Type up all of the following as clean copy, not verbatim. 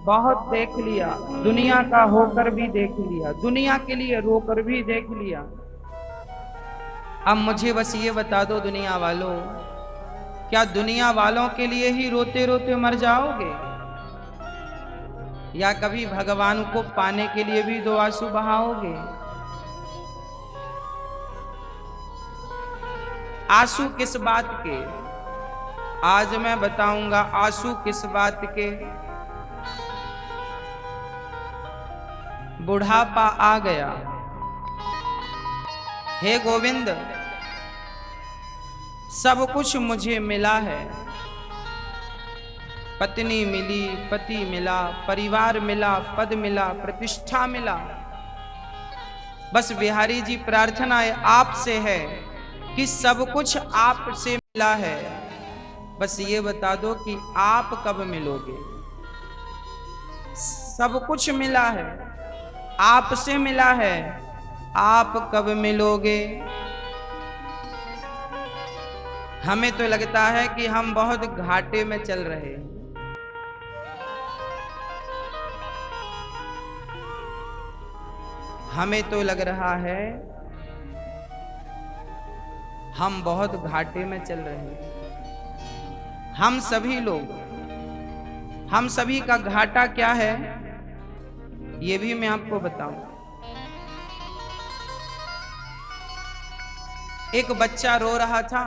बहुत देख लिया, दुनिया का होकर भी देख लिया, दुनिया के लिए रोकर भी देख लिया। अब मुझे बस ये बता दो दुनिया वालों, क्या दुनिया वालों के लिए ही रोते रोते मर जाओगे, या कभी भगवान को पाने के लिए भी दो आंसू बहाओगे? आंसू किस बात के? आज मैं बताऊंगा आंसू किस बात के। बुढ़ापा आ गया, हे गोविंद सब कुछ मुझे मिला है, पत्नी मिली, पति मिला, परिवार मिला, पद मिला, प्रतिष्ठा मिला। बस बिहारी जी प्रार्थना आपसे है कि सब कुछ आपसे मिला है, बस ये बता दो कि आप कब मिलोगे। सब कुछ मिला है, आपसे मिला है, आप कब मिलोगे? हमें तो लगता है कि हम बहुत घाटे में चल रहे हैं। हमें तो लग रहा है हम बहुत घाटे में चल रहे हैं। हम सभी लोग, हम सभी का घाटा क्या है ये भी मैं आपको बताऊं। एक बच्चा रो रहा था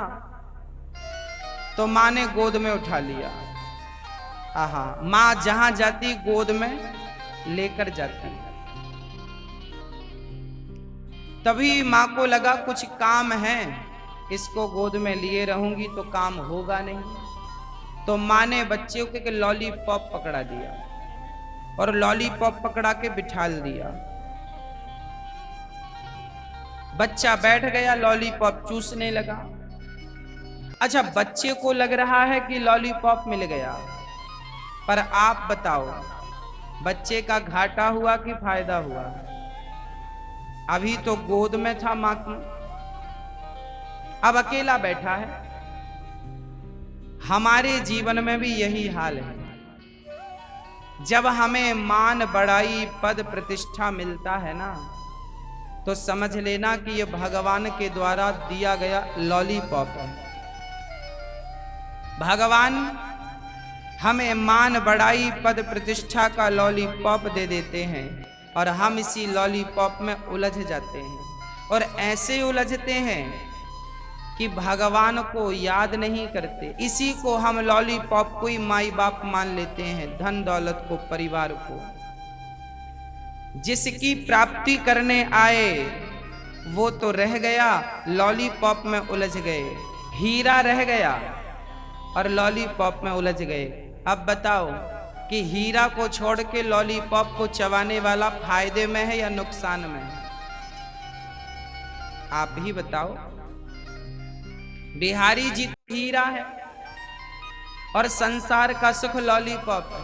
तो माँ ने गोद में उठा लिया। आहा, माँ जहां जाती गोद में लेकर जाती। तभी माँ को लगा कुछ काम है, इसको गोद में लिए रहूंगी तो काम होगा नहीं। तो माँ ने बच्चे को एक लॉलीपॉप पकड़ा दिया और लॉलीपॉप पकड़ा के बिठा दिया। बच्चा बैठ गया, लॉलीपॉप चूसने लगा। अच्छा, बच्चे को लग रहा है कि लॉलीपॉप मिल गया, पर आप बताओ बच्चे का घाटा हुआ कि फायदा हुआ? अभी तो गोद में था मां की, अब अकेला बैठा है। हमारे जीवन में भी यही हाल है। जब हमें मान बढ़ाई पद प्रतिष्ठा मिलता है ना, तो समझ लेना कि यह भगवान के द्वारा दिया गया लॉलीपॉप है। भगवान हमें मान बढ़ाई पद प्रतिष्ठा का लॉलीपॉप दे देते हैं और हम इसी लॉलीपॉप में उलझ जाते हैं। और ऐसे उलझते हैं कि भगवान को याद नहीं करते। इसी को हम लॉलीपॉप को ही माई बाप मान लेते हैं, धन दौलत को, परिवार को। जिसकी प्राप्ति करने आए वो तो रह गया, लॉलीपॉप में उलझ गए। हीरा रह गया और लॉलीपॉप में उलझ गए। अब बताओ कि हीरा को छोड़ के लॉलीपॉप को चबाने वाला फायदे में है या नुकसान में है? आप ही बताओ। बिहारी जी तो हीरा है और संसार का सुख लॉलीपॉप है।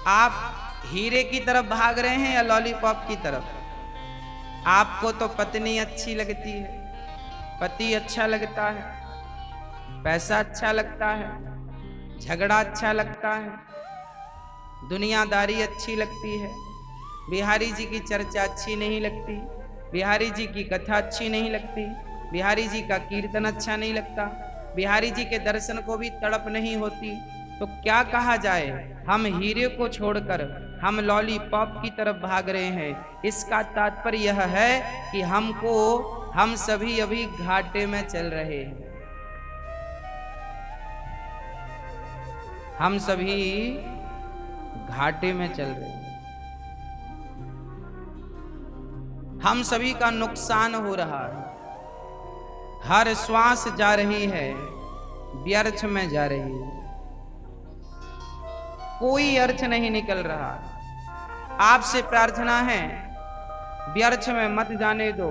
आप हीरे की तरफ भाग रहे हैं या लॉलीपॉप की तरफ? आपको तो पत्नी अच्छी लगती है, पति अच्छा लगता है, पैसा अच्छा लगता है, झगड़ा अच्छा लगता है, दुनियादारी अच्छी लगती है। बिहारी जी की चर्चा अच्छी नहीं लगती, बिहारी जी की कथा अच्छी नहीं लगती, बिहारी जी का कीर्तन अच्छा नहीं लगता, बिहारी जी के दर्शन को भी तड़प नहीं होती। तो क्या कहा जाए, हम हीरे को छोड़कर हम लॉलीपॉप की तरफ भाग रहे हैं। इसका तात्पर्य यह है कि हम सभी अभी घाटे में चल रहे हैं। हम सभी घाटे में चल रहे हैं। हम सभी का नुकसान हो रहा है। हर श्वास जा रही है, व्यर्थ में जा रही है, कोई अर्थ नहीं निकल रहा। आपसे प्रार्थना है व्यर्थ में मत जाने दो,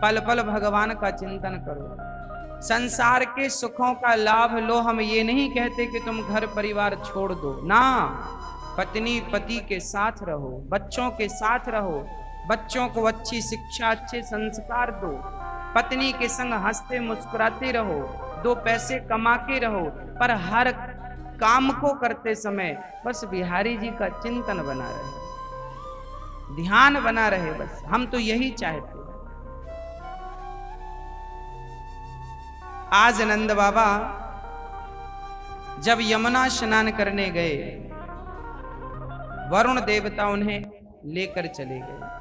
पल पल भगवान का चिंतन करो। संसार के सुखों का लाभ लो। हम ये नहीं कहते कि तुम घर परिवार छोड़ दो ना, पत्नी पति के साथ रहो, बच्चों के साथ रहो, बच्चों को अच्छी शिक्षा, अच्छे संस्कार दो, पत्नी के संग हंसते मुस्कुराते रहो, दो पैसे कमा के रहो। पर काम को करते समय बस बिहारी जी का चिंतन बना रहे, ध्यान बना रहे, बस हम तो यही चाहते। आज नंद बाबा जब यमुना स्नान करने गए, वरुण देवता उन्हें लेकर चले गए।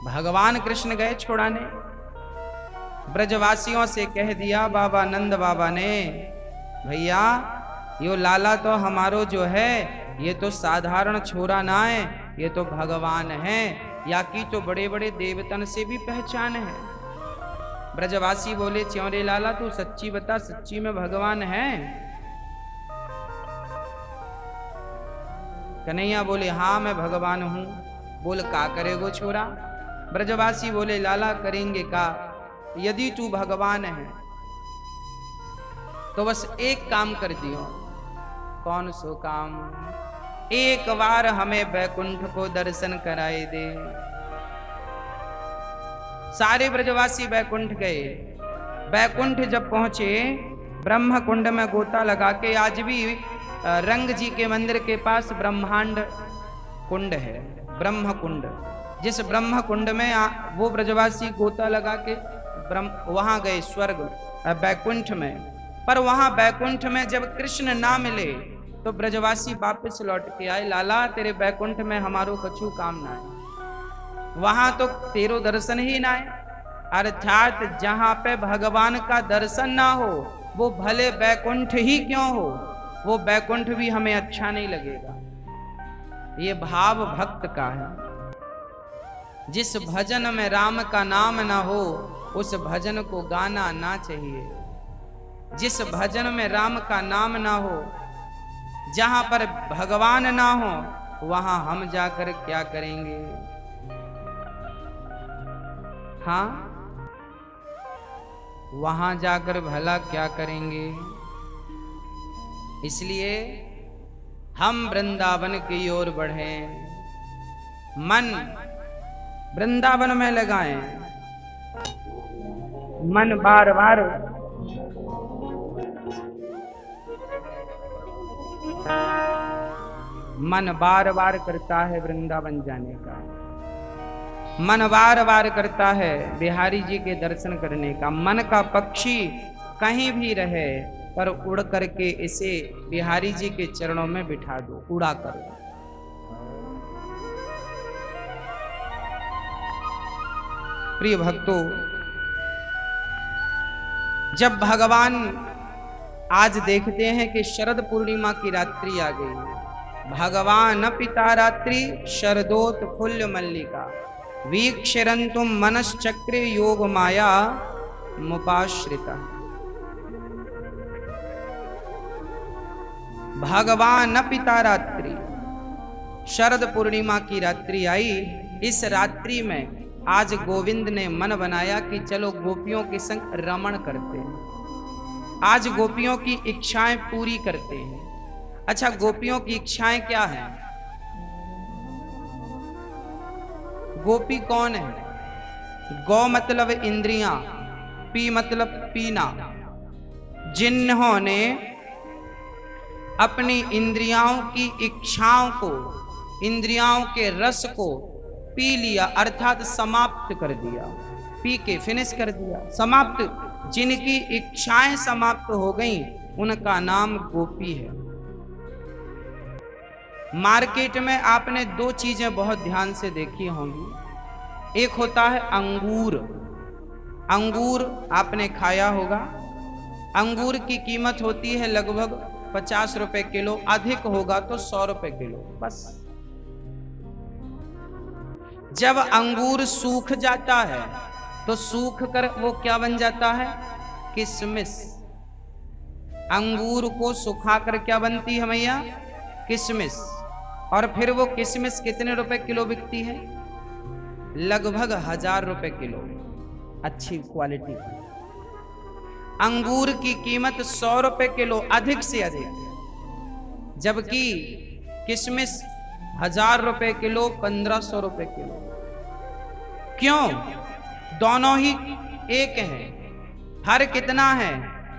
भगवान कृष्ण गए छुड़ाने, ब्रजवासियों से कह दिया बाबा नंद बाबा ने, भैया यो लाला तो हमारो जो है ये तो साधारण छोरा ना है, ये तो भगवान है, या की तो बड़े बड़े देवतन से भी पहचान है। ब्रजवासी बोले, क्यों रे लाला तू सच्ची बता, सच्ची में भगवान है? कन्हैया बोले, हाँ मैं भगवान हूं। बोल का करेगो छोरा? ब्रजवासी बोले, लाला करेंगे का, यदि तू भगवान है तो बस एक काम कर दियो। कौन सो काम? एक बार हमें बैकुंठ को दर्शन कराए दे। सारे ब्रजवासी बैकुंठ गए। बैकुंठ जब पहुंचे, ब्रह्म कुंड में गोता लगा के, आज भी रंग जी के मंदिर के पास ब्रह्मांड कुंड है, ब्रह्म कुंड। जिस ब्रह्म कुंड में वो ब्रजवासी गोता लगा के वहां गए स्वर्ग बैकुंठ में। पर वहां बैकुंठ में जब कृष्ण ना मिले तो ब्रजवासी वापस लौट के आए, लाला तेरे बैकुंठ में हमारो कछु काम ना है, वहां तो तेरो दर्शन ही ना है। अर्थात जहां पे भगवान का दर्शन ना हो वो भले बैकुंठ ही क्यों हो, वो बैकुंठ भी हमें अच्छा नहीं लगेगा। ये भाव भक्त का है। जिस भजन में राम का नाम ना हो उस भजन को गाना ना चाहिए। जिस भजन में राम का नाम ना हो, जहां पर भगवान ना हो, वहां हम जाकर क्या करेंगे? हाँ, वहां जाकर भला क्या करेंगे? इसलिए हम वृंदावन की ओर बढ़ें, मन वृंदावन में लगाएं, मन बार बार करता है वृंदावन जाने का, मन बार बार करता है बिहारी जी के दर्शन करने का। मन का पक्षी कहीं भी रहे पर उड़ करके इसे बिहारी जी के चरणों में बिठा दो, उड़ा करो। प्रिय भक्तों, जब भगवान आज देखते हैं कि शरद पूर्णिमा की रात्रि आ गई, भगवान पिता रात्रि शरदोत फुल्ल मल्लिका वीक्षरंतुम मनश्चक्रे योग माया मुपाश्रिता। भगवान पिता रात्रि, शरद पूर्णिमा की रात्रि आई। इस रात्रि में आज गोविंद ने मन बनाया कि चलो गोपियों के संग रमण करते हैं, आज गोपियों की इच्छाएं पूरी करते हैं। अच्छा, गोपियों की इच्छाएं क्या हैं? गोपी कौन है? गौ मतलब इंद्रियां, पी मतलब पीना। जिन्होंने अपनी इंद्रियाओं की इच्छाओं को, इंद्रियाओं के रस को पी लिया, अर्थात समाप्त कर दिया, पी के फिनिश कर दिया, समाप्त। जिनकी इच्छाएं समाप्त हो गईं उनका नाम गोपी है। मार्केट में आपने दो चीजें बहुत ध्यान से देखी होंगी। एक होता है अंगूर। अंगूर आपने खाया होगा। अंगूर की कीमत होती है लगभग 50 रुपए किलो, अधिक होगा तो 100 रुपए किलो बस। जब अंगूर सूख जाता है तो सूख कर वो क्या बन जाता है? किशमिश। अंगूर को सुखाकर क्या बनती है भैया? किशमिश। और फिर वो किशमिश कितने रुपए किलो बिकती है? लगभग 1000 रुपए किलो, अच्छी क्वालिटी की। अंगूर की कीमत 100 रुपए किलो, अधिक से अधिक, जबकि किशमिश 1000 रुपए किलो, 1500 रुपए किलो। क्यों? दोनों ही एक हैं। फर्क कितना है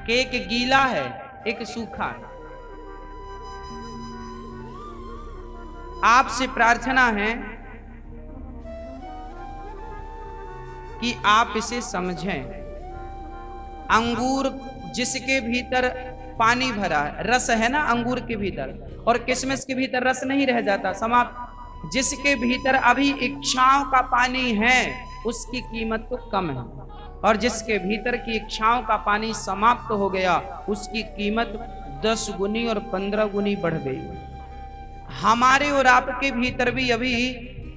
कि एक गीला है एक सूखा है। आपसे प्रार्थना है कि आप इसे समझें। अंगूर जिसके भीतर पानी भरा है, रस है ना अंगूर के भीतर, और किशमिश के भीतर रस नहीं रह जाता, समाप्त। जिसके भीतर अभी इच्छाओं का पानी है उसकी कीमत तो कम है, और जिसके भीतर की इच्छाओं का पानी समाप्त हो गया उसकी कीमत 10 गुनी और 15 गुनी बढ़ गई। हमारे और आपके भीतर भी अभी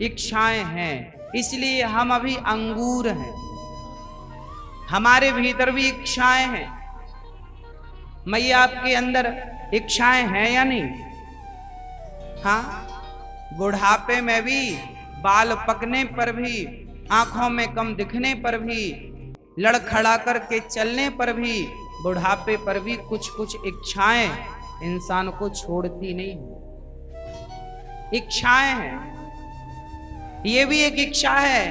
इच्छाएं हैं, इसलिए हम अभी अंगूर हैं। हमारे भीतर भी इच्छाएं हैं। मैया आपके अंदर इच्छाएं हैं या नहीं? हाँ, बुढ़ापे में भी, बाल पकने पर भी, आंखों में कम दिखने पर भी, लड़खड़ा करके चलने पर भी, बुढ़ापे पर भी कुछ कुछ इच्छाएं इंसान को छोड़ती नहीं। इच्छाएं हैं। ये भी एक इच्छा है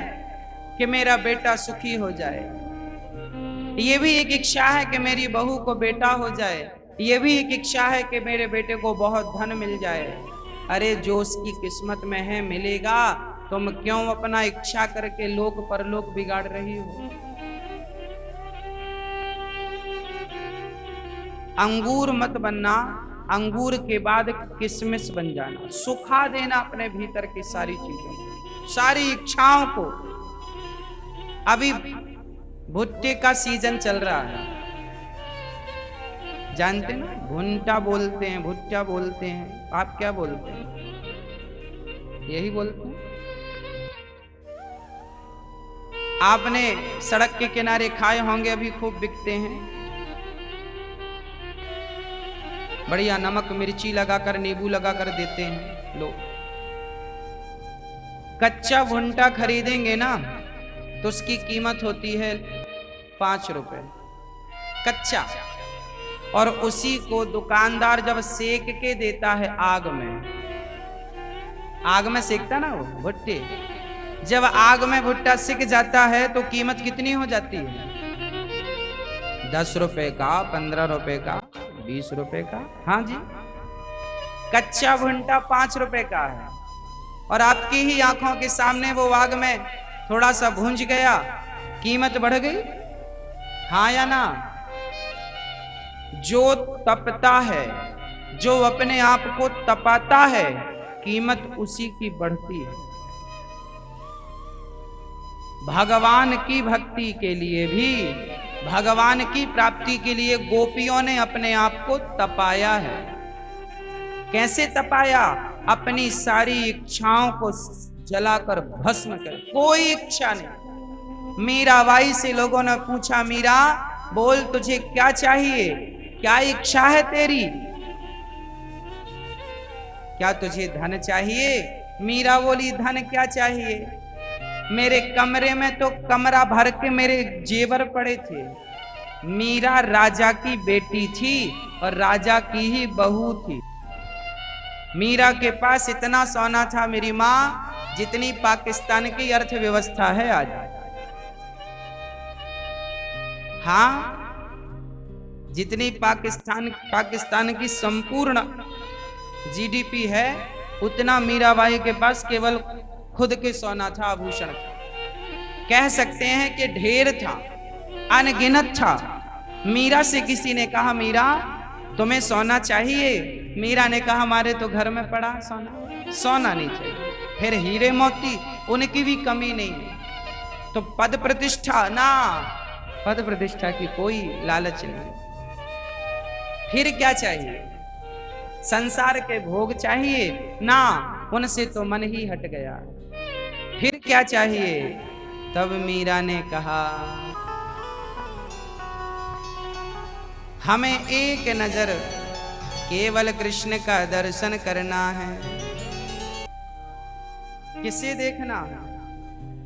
कि मेरा बेटा सुखी हो जाए, ये भी एक इच्छा है कि मेरी बहू को बेटा हो जाए, ये भी एक इच्छा है कि मेरे बेटे को बहुत धन मिल जाए। अरे जो उसकी किस्मत में है मिलेगा, तुम क्यों अपना इच्छा करके लोक परलोक बिगाड़ रही हो? अंगूर मत बनना, अंगूर के बाद किशमिश बन जाना, सुखा देना अपने भीतर की सारी चीजों, सारी इच्छाओं को। अभी भुट्टे का सीजन चल रहा है, जानते ना, भुट्टा बोलते हैं, भुट्टा बोलते हैं, आप क्या बोलते हैं? यही बोलते हैं। आपने सड़क के किनारे खाए होंगे, अभी खूब बिकते हैं। बढ़िया नमक मिर्ची लगाकर, नींबू लगाकर देते हैं लोग। कच्चा भुट्टा खरीदेंगे ना तो उसकी कीमत होती है 5 रुपए कच्चा, और उसी को दुकानदार जब सेक के देता है आग में सेकता ना वो भुट्टे, जब आग में भुट्टा सिक जाता है तो कीमत कितनी हो जाती है? 10 रुपए का, 15 रुपए का, 20 रुपए का। हाँ जी, कच्चा भुट्टा 5 रुपए का है, और आपकी ही आंखों के सामने वो आग में थोड़ा सा भूंज गया, कीमत बढ़ गई। हाँ या ना? जो तपता है, जो अपने आप को तपाता है, कीमत उसी की बढ़ती है। भगवान की भक्ति के लिए भी, भगवान की प्राप्ति के लिए गोपियों ने अपने आप को तपाया है। कैसे तपाया? अपनी सारी इच्छाओं को जलाकर भस्म कर, कोई इच्छा नहीं। मीराबाई से लोगों ने पूछा, मीरा बोल तुझे क्या चाहिए, क्या इच्छा है तेरी? क्या तुझे धन चाहिए? मीरा बोली धन क्या चाहिए, मेरे कमरे में तो कमरा भर के मेरे जेवर पड़े थे। मीरा राजा की बेटी थी और राजा की ही बहू थी। मीरा के पास इतना सोना था मेरी माँ जितनी पाकिस्तान की अर्थव्यवस्था है आज। हाँ, जितनी पाकिस्तान की संपूर्ण जीडीपी है उतना मीराबाई के पास केवल खुद के सोना था, आभूषण था। कह सकते हैं कि ढेर था, अनगिनत था। मीरा से किसी ने कहा, मीरा तुम्हें सोना चाहिए? मीरा ने कहा, हमारे तो घर में पड़ा सोना, सोना नहीं चाहिए। फिर हीरे मोती, उनकी भी कमी नहीं है। तो पद प्रतिष्ठा ना, पद प्रतिष्ठा की कोई लालच नहीं। फिर क्या चाहिए? संसार के भोग चाहिए ना, उनसे तो मन ही हट गया। फिर क्या चाहिए? तब मीरा ने कहा, हमें एक नजर केवल कृष्ण का दर्शन करना है। किसे देखना?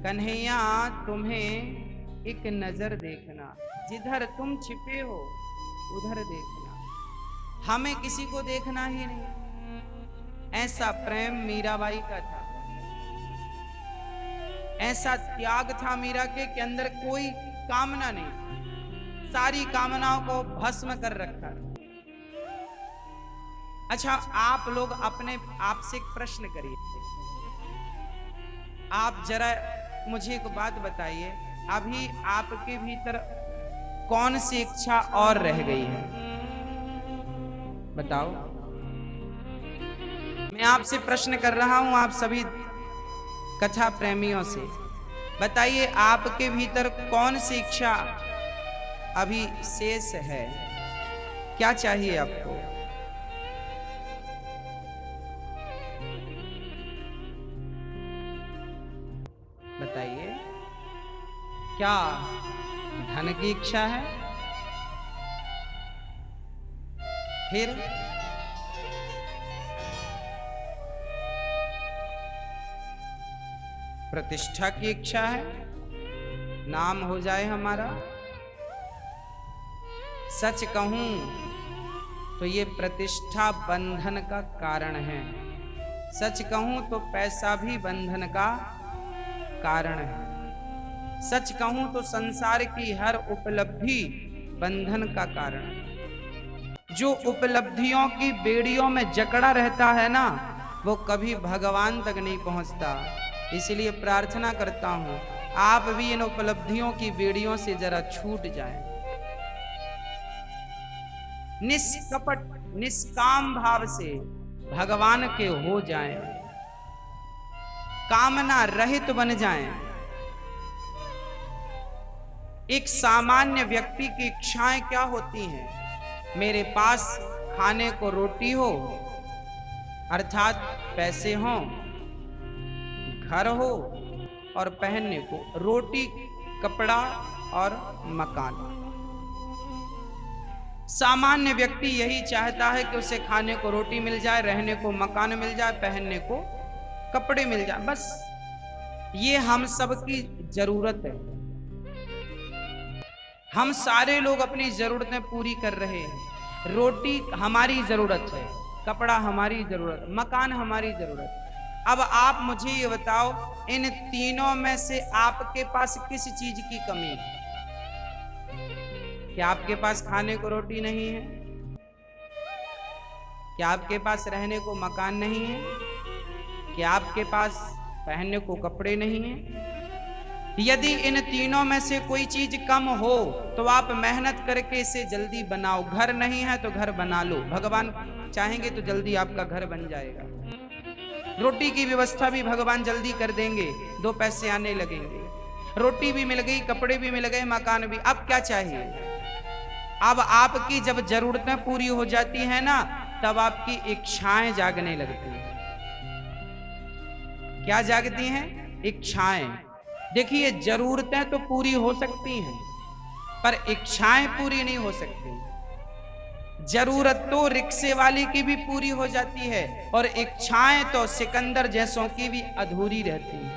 कन्हैया तुम्हें एक नजर देखना, जिधर तुम छिपे हो उधर देखना, हमें किसी को देखना ही नहीं। ऐसा प्रेम मीराबाई का था, ऐसा त्याग था मीरा के अंदर, कोई कामना नहीं। सारी कामनाओं को भस्म कर रखा है। अच्छा, आप लोग अपने आप से एक प्रश्न करिए। आप जरा मुझे एक बात बताइए, अभी आपके भीतर कौन सी इच्छा और रह गई है? बताओ। मैं आपसे प्रश्न कर रहा हूं, आप सभी कथा प्रेमियों से। बताइए, आपके भीतर कौन सी इच्छा अभी शेष है? क्या चाहिए आपको? बताइए, क्या धन की इच्छा है? फिर प्रतिष्ठा की इच्छा है, नाम हो जाए हमारा। सच कहूं तो ये प्रतिष्ठा बंधन का कारण है। सच कहूं तो पैसा भी बंधन का कारण है। सच कहूं तो संसार की हर उपलब्धि बंधन का कारण है। जो उपलब्धियों की बेड़ियों में जकड़ा रहता है ना, वो कभी भगवान तक नहीं पहुंचता। इसलिए प्रार्थना करता हूं, आप भी इन उपलब्धियों की बेड़ियों से जरा छूट जाएं। निष्कपट निष्काम भाव से भगवान के हो जाएं, कामना रहित बन जाएं। एक सामान्य व्यक्ति की इच्छाएं क्या होती हैं? मेरे पास खाने को रोटी हो, अर्थात पैसे हों, घर हो और पहनने को, रोटी, कपड़ा और मकान। सामान्य व्यक्ति यही चाहता है कि उसे खाने को रोटी मिल जाए, रहने को मकान मिल जाए, पहनने को कपड़े मिल जाए। बस ये हम सब की जरूरत है। हम सारे लोग अपनी जरूरतें पूरी कर रहे हैं। रोटी हमारी जरूरत है, कपड़ा हमारी जरूरत, मकान हमारी जरूरत है। अब आप मुझे ये बताओ, इन तीनों में से आपके पास किस चीज की कमी है? क्या आपके पास खाने को रोटी नहीं है? क्या आपके पास रहने को मकान नहीं है? क्या आपके पास पहनने को कपड़े नहीं हैं? यदि इन तीनों में से कोई चीज कम हो तो आप मेहनत करके इसे जल्दी बनाओ। घर नहीं है तो घर बना लो, भगवान चाहेंगे तो जल्दी आपका घर बन जाएगा। रोटी की व्यवस्था भी भगवान जल्दी कर देंगे, 2 पैसे आने लगेंगे। रोटी भी मिल गई, कपड़े भी मिल गए, मकान भी। अब क्या चाहिए? अब आपकी जब जरूरतें पूरी हो जाती है ना, तब आपकी इच्छाएं जागने लगती हैं। क्या जागती हैं? इच्छाएं। देखिए, जरूरतें तो पूरी हो सकती हैं, पर इच्छाएं पूरी नहीं हो सकती। जरूरत तो रिक्शे वाली की भी पूरी हो जाती है, और इच्छाएं तो सिकंदर जैसों की भी अधूरी रहती है।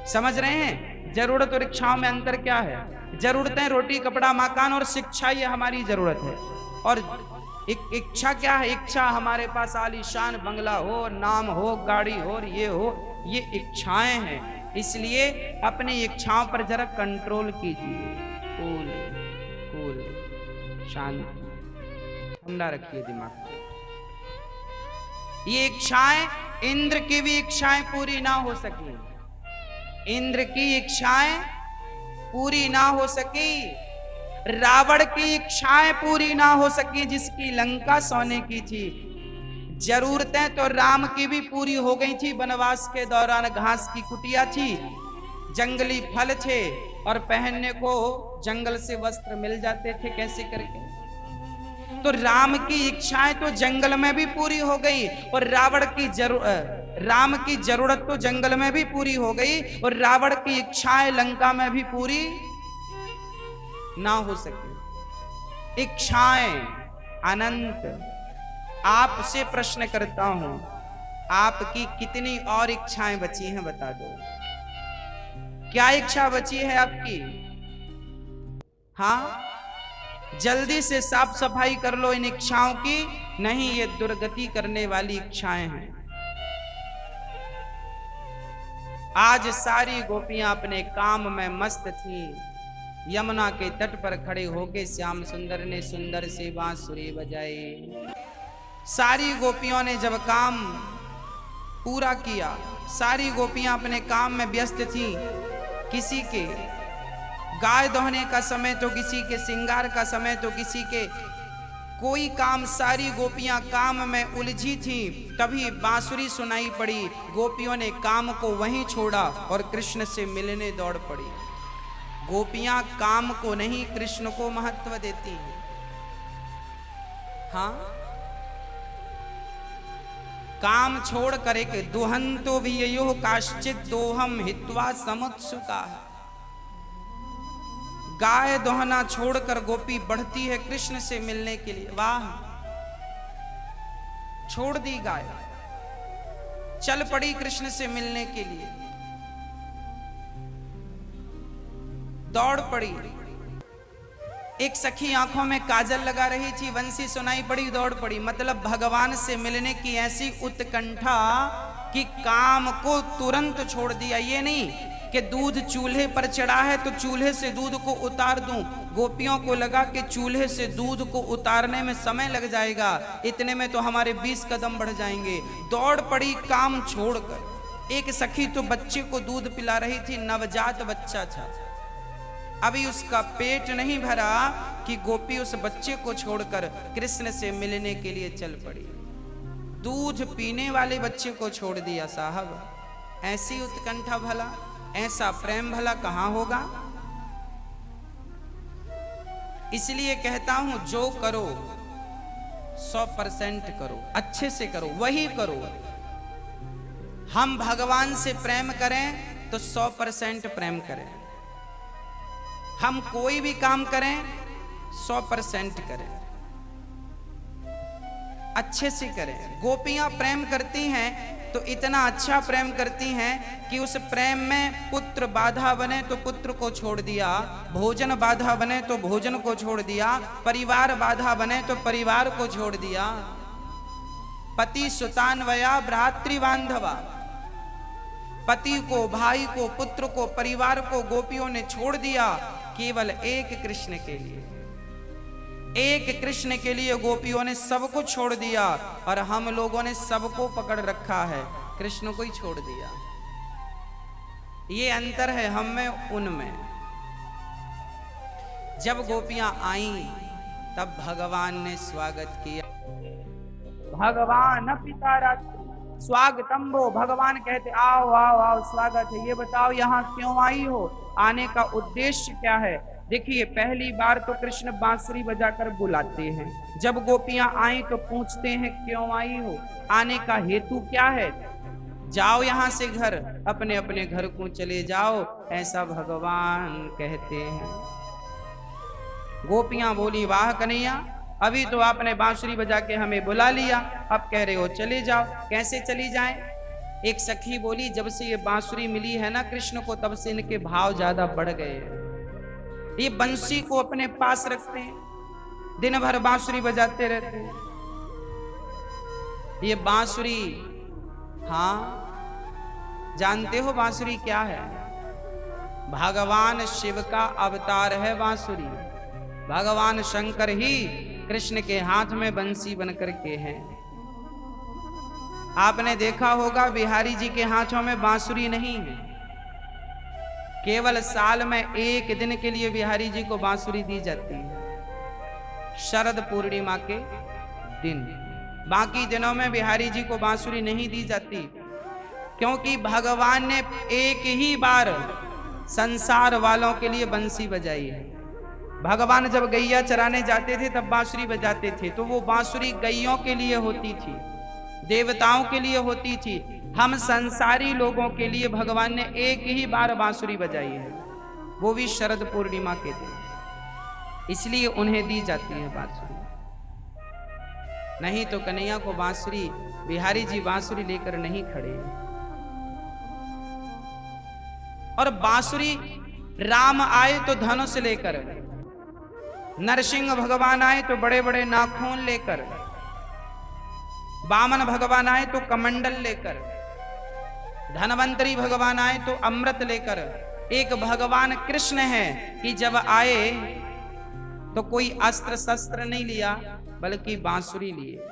समझ रहे हैं? जरूरत और इच्छाओं में अंतर क्या है? जरूरतें रोटी, कपड़ा, मकान और शिक्षा, ये हमारी जरूरत है। और इच्छा क्या है? इच्छा हमारे पास आलीशान बंगला हो, नाम हो, गाड़ी हो, ये हो, ये इच्छाएं हैं। इसलिए अपनी इच्छाओं पर जरा कंट्रोल कीजिए। कूल कूल शांति, ठंडा रखिए दिमाग को। ये इच्छाएं, इंद्र की भी इच्छाएं पूरी ना हो सकी। इंद्र की इच्छाएं पूरी ना हो सकी, रावण की इच्छाएं पूरी ना हो सकी, जिसकी लंका सोने की थी। जरूरतें तो राम की भी पूरी हो गई थी। वनवास के दौरान घास की कुटिया थी, जंगली फल थे, और पहनने को जंगल से वस्त्र मिल जाते थे कैसे करके। तो राम की इच्छाएं तो जंगल में भी पूरी हो गई, और राम की जरूरत तो जंगल में भी पूरी हो गई, और रावण की इच्छाएं लंका में भी पूरी ना हो सकी। इच्छाएं अनंत। आपसे प्रश्न करता हूं, आपकी कितनी और इच्छाएं बची हैं? बता दो, क्या इच्छा बची है आपकी? हाँ, जल्दी से साफ सफाई कर लो इन इच्छाओं की, नहीं ये दुर्गति करने वाली इच्छाएं हैं। आज सारी गोपियां अपने काम में मस्त थी, यमुना के तट पर खड़े होके श्याम सुंदर ने सुंदर से बांसुरी बजाई। सारी गोपियों ने जब काम पूरा किया, सारी गोपियां अपने काम में व्यस्त थीं। किसी के गाय दोहने का समय तो किसी के श्रृंगार का समय तो किसी के कोई काम, सारी गोपियां काम में उलझी थीं। तभी बांसुरी सुनाई पड़ी। गोपियों ने काम को वहीं छोड़ा और कृष्ण से मिलने दौड़ पड़ी। गोपियां काम को नहीं, कृष्ण को महत्व देती हैं। हाँ, काम छोड़ कर एक दुहंतो भी यो काश्चित दोहम हित्वा समुत्सुका। गाय दोहना छोड़कर गोपी बढ़ती है कृष्ण से मिलने के लिए। वाह, छोड़ दी गाय, चल पड़ी कृष्ण से मिलने के लिए, दौड़ पड़ी। एक सखी आंखों में काजल लगा रही थी, बंसी सुनाई पड़ी, दौड़ पड़ी। मतलब भगवान से मिलने की ऐसी उत्कंठा कि काम को तुरंत छोड़ दिया। ये नहीं कि दूध चूल्हे पर चढ़ा है तो चूल्हे से दूध को उतार दूं। गोपियों को लगा कि चूल्हे से दूध को उतारने में समय लग जाएगा, इतने में तो हमारे 20 कदम बढ़ जाएंगे। दौड़ पड़ी काम छोड़कर। एक सखी तो बच्चे को दूध पिला रही थी, नवजात बच्चा था, अभी उसका पेट नहीं भरा कि गोपी उस बच्चे को छोड़कर कृष्ण से मिलने के लिए चल पड़ी। दूध पीने वाले बच्चे को छोड़ दिया। साहब, ऐसी उत्कंठा भला, ऐसा प्रेम भला कहां होगा? इसलिए कहता हूं, जो करो 100% करो, अच्छे से करो, वही करो। हम भगवान से प्रेम करें तो 100% प्रेम करें। हम कोई भी काम करें 100% करें, अच्छे से करें। गोपियां प्रेम करती हैं तो इतना अच्छा प्रेम करती हैं कि उस प्रेम में पुत्र बाधा बने तो पुत्र को छोड़ दिया, भोजन बाधा बने तो भोजन को छोड़ दिया, परिवार बाधा बने तो परिवार को छोड़ दिया। पति सुतान्वया भ्रातृबांधवा, पति को, भाई को, पुत्र को, परिवार को गोपियों ने छोड़ दिया केवल एक कृष्ण के लिए। एक कृष्ण के लिए गोपियों ने सबको छोड़ दिया और हम लोगों ने सबको पकड़ रखा है, कृष्ण को ही छोड़ दिया। ये अंतर है हम में उनमें। जब गोपियां आईं तब भगवान ने स्वागत किया। भगवान पिता स्वागतम, वो भगवान कहते आओ आओ आओ, स्वागत है। ये बताओ यहाँ क्यों आई हो, आने का उद्देश्य क्या है? देखिए, पहली बार तो कृष्ण बांसुरी बजाकर बुलाते हैं। जब गोपियां आई तो पूछते हैं क्यों आई हो, आने का हेतु क्या है? जाओ यहाँ से घर, अपने अपने घर को चले जाओ, ऐसा भगवान कहते हैं। गोपियां बोली, वाह कन्हैया, अभी तो आपने बांसुरी बजा के हमें बुला लिया, अब कह रहे हो चले जाओ, कैसे चली जाएं? एक सखी बोली, जब से ये बांसुरी मिली है ना कृष्ण को, तब से इनके भाव ज्यादा बढ़ गए हैं। ये बंसी को अपने पास रखते हैं, दिन भर बांसुरी बजाते रहते हैं। ये बांसुरी, हाँ जानते हो बांसुरी क्या है? भगवान शिव का अवतार है बांसुरी। भगवान शंकर ही कृष्ण के हाथ में बंसी बनकर के हैं। आपने देखा होगा बिहारी जी के हाथों में बांसुरी नहीं है, केवल साल में एक दिन के लिए बिहारी जी को बांसुरी दी जाती है, शरद पूर्णिमा के दिन। बाकी दिनों में बिहारी जी को बांसुरी नहीं दी जाती, क्योंकि भगवान ने एक ही बार संसार वालों के लिए बंसी बजाई है। भगवान जब गैया चराने जाते थे तब बांसुरी बजाते थे, तो वो बांसुरी गैयों के लिए होती थी, देवताओं के लिए होती थी। हम संसारी लोगों के लिए भगवान ने एक ही बार बांसुरी बजाई है, वो भी शरद पूर्णिमा के दिन, इसलिए उन्हें दी जाती है बांसुरी। नहीं तो कन्हैया को बांसुरी, बिहारी जी बांसुरी लेकर नहीं खड़े। और बांसुरी, राम आए तो धनुष लेकर, नरसिंह भगवान आए तो बड़े बड़े नाखून लेकर, वामन भगवान आए तो कमंडल लेकर, धनवंतरी भगवान आए तो अमृत लेकर, एक भगवान कृष्ण है कि जब आए तो कोई अस्त्र शस्त्र नहीं लिया, बल्कि बांसुरी लिए।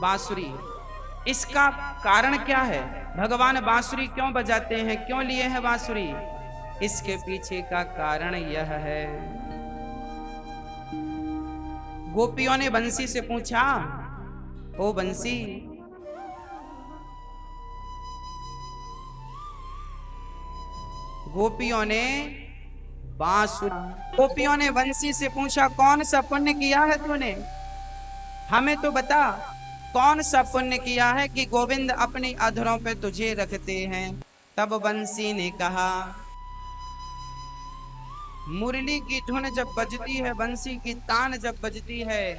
बांसुरी, इसका कारण क्या है? भगवान बांसुरी क्यों बजाते हैं, क्यों लिए हैं बांसुरी? इसके पीछे का कारण यह है। गोपियों ने बंसी से पूछा, ओ बंसी, गोपियों ने गोपियों ने बंसी से पूछा, कौन सा पुण्य किया है तूने? हमें तो बता, कौन सा पुण्य किया है कि गोविंद अपनी अधरों पे तुझे रखते हैं? तब बंसी ने कहा, मुरली की धुन जब बजती है, बंसी की तान जब बजती है,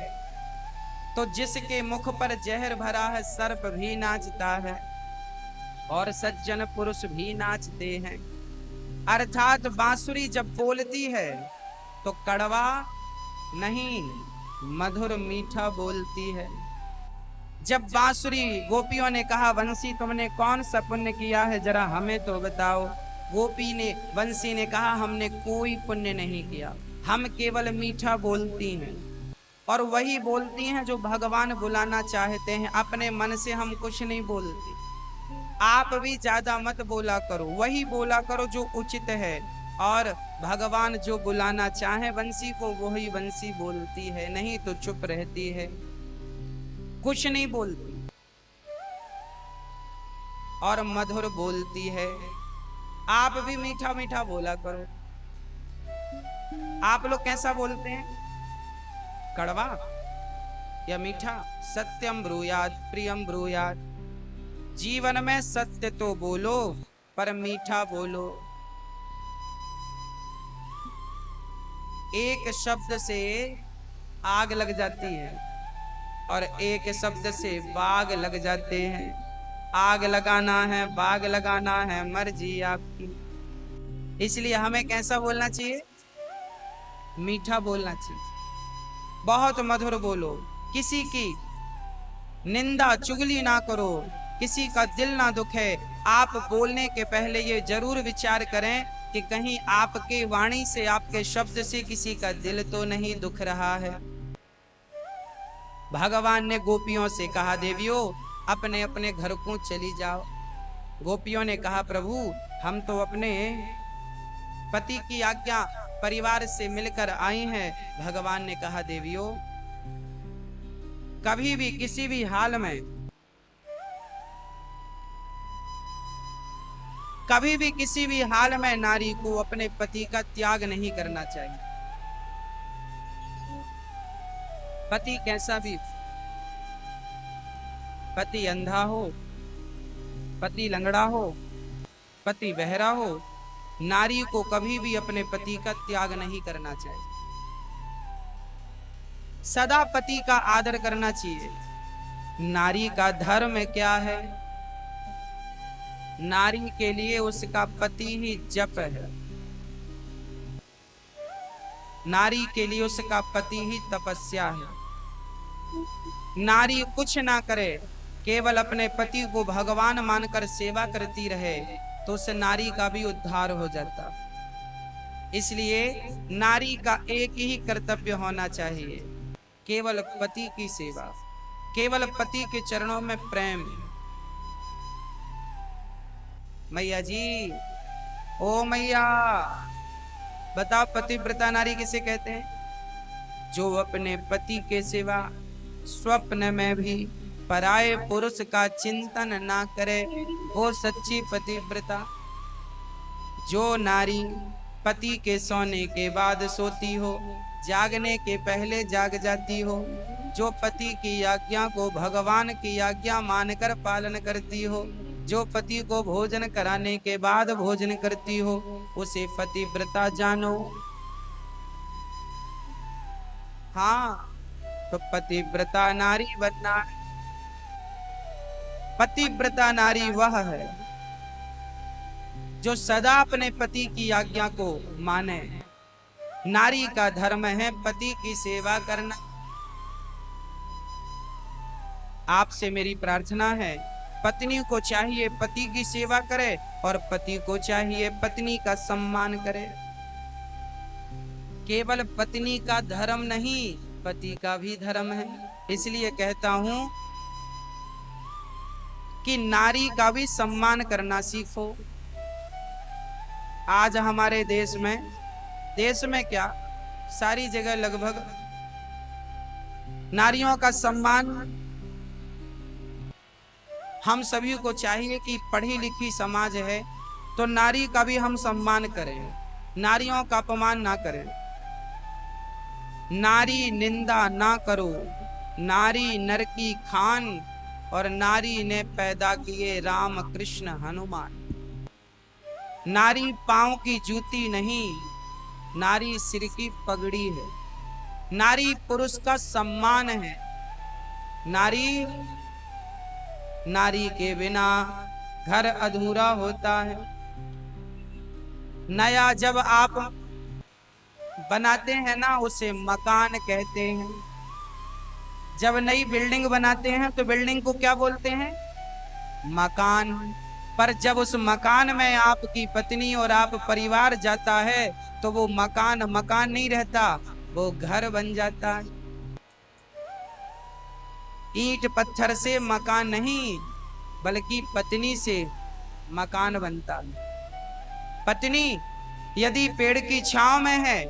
तो जिसके मुख पर जहर भरा है सर्प भी नाचता है और सज्जन पुरुष भी नाचते हैं। अर्थात बांसुरी जब बोलती है तो कड़वा नहीं, मधुर मीठा बोलती है। जब बांसुरी, गोपियों ने कहा, बंसी तुमने कौन सा पुण्य किया है, जरा हमें तो बताओ। बंसी ने कहा, हमने कोई पुण्य नहीं किया, हम केवल मीठा बोलती हैं और वही बोलती हैं जो भगवान बुलाना चाहते हैं। अपने मन से हम कुछ नहीं बोलते। आप भी ज्यादा मत बोला करो, वही बोला करो जो उचित है, और भगवान जो बुलाना चाहे बंसी को वही बंसी बोलती है, नहीं तो चुप रहती है, कुछ नहीं बोलती और मधुर बोलती है। आप भी मीठा मीठा बोला करो। आप लोग कैसा बोलते हैं, कड़वा या मीठा? सत्यम ब्रूयात प्रियम ब्रूयात। जीवन में सत्य तो बोलो पर मीठा बोलो। एक शब्द से आग लग जाती है और एक शब्द से बाग लग जाते हैं। आग लगाना है, बाग लगाना है, मर्जी आपकी। इसलिए हमें कैसा बोलना चाहिए? मीठा बोलना चाहिए, बहुत मधुर बोलो। किसी की निंदा चुगली ना करो, किसी का दिल ना दुखे। आप बोलने के पहले ये जरूर विचार करें कि कहीं आपके वाणी से, आपके शब्द से किसी का दिल तो नहीं दुख रहा है। भगवान ने गोपियों से कहा, देवियों अपने अपने घर को चली जाओ। गोपियों ने कहा, प्रभु हम तो अपने पति की आज्ञा परिवार से मिलकर आई हैं। भगवान ने कहा, देवियों कभी भी किसी भी हाल में, कभी भी किसी भी हाल में नारी को अपने पति का त्याग नहीं करना चाहिए। पति कैसा भी, पति अंधा हो, पति लंगड़ा हो, पति बहरा हो, नारी को कभी भी अपने पति का त्याग नहीं करना चाहिए। सदा पति का आदर करना चाहिए। नारी का धर्म क्या है? नारी के लिए उसका पति ही जप है, नारी के लिए उसका पति ही तपस्या है। नारी कुछ ना करे, केवल अपने पति को भगवान मानकर सेवा करती रहे, तो उस नारी का भी उद्धार हो जाता। इसलिए नारी का एक ही कर्तव्य होना चाहिए, केवल पति की सेवा, केवल पति के चरणों में प्रेम। मैया जी, ओ मैया, बताओ पतिव्रता नारी किसे कहते हैं? जो अपने पति के सिवा स्वप्न में भी पराये पुरुष का चिंतन ना करे, वो सच्ची पतिव्रता। जो नारी पति के सोने के बाद सोती हो, जागने के पहले जाग जाती हो, जो पति की आज्ञा को भगवान की आज्ञा मानकर पालन करती हो, जो पति को भोजन कराने के बाद भोजन करती हो, उसे पतिव्रता जानो। हाँ, तो पतिव्रता नारी बनना। पतिव्रता नारी वह है जो सदा अपने पति की आज्ञा को माने। नारी का धर्म है पति की सेवा करना। आपसे मेरी प्रार्थना है पत्नी को चाहिए पति की सेवा करे और पति को चाहिए पत्नी का सम्मान करे। केवल पत्नी का धर्म नहीं, पति का भी धर्म है। इसलिए कहता हूं कि नारी का भी सम्मान करना सीखो। आज हमारे देश में क्या सारी जगह लगभग नारियों का सम्मान। हम सभी को चाहिए कि पढ़ी लिखी समाज है तो नारी का भी हम सम्मान करें, नारियों का अपमान ना करें। नारी निंदा ना करो, नारी नर की खान और नारी ने पैदा किए राम कृष्ण हनुमान। नारी पांव की जूती नहीं, नारी सिर की पगड़ी है। नारी पुरुष का सम्मान है। नारी के बिना घर अधूरा होता है। नया जब आप बनाते हैं ना, उसे मकान कहते हैं। जब नई बिल्डिंग बनाते हैं तो बिल्डिंग को क्या बोलते हैं? मकान। पर जब उस मकान में आपकी पत्नी और आप परिवार जाता है तो वो मकान नहीं रहता, वो घर बन जाता है। ईंट पत्थर से मकान नहीं, बल्कि पत्नी से मकान बनता है। पत्नी यदि पेड़ की छांव में है,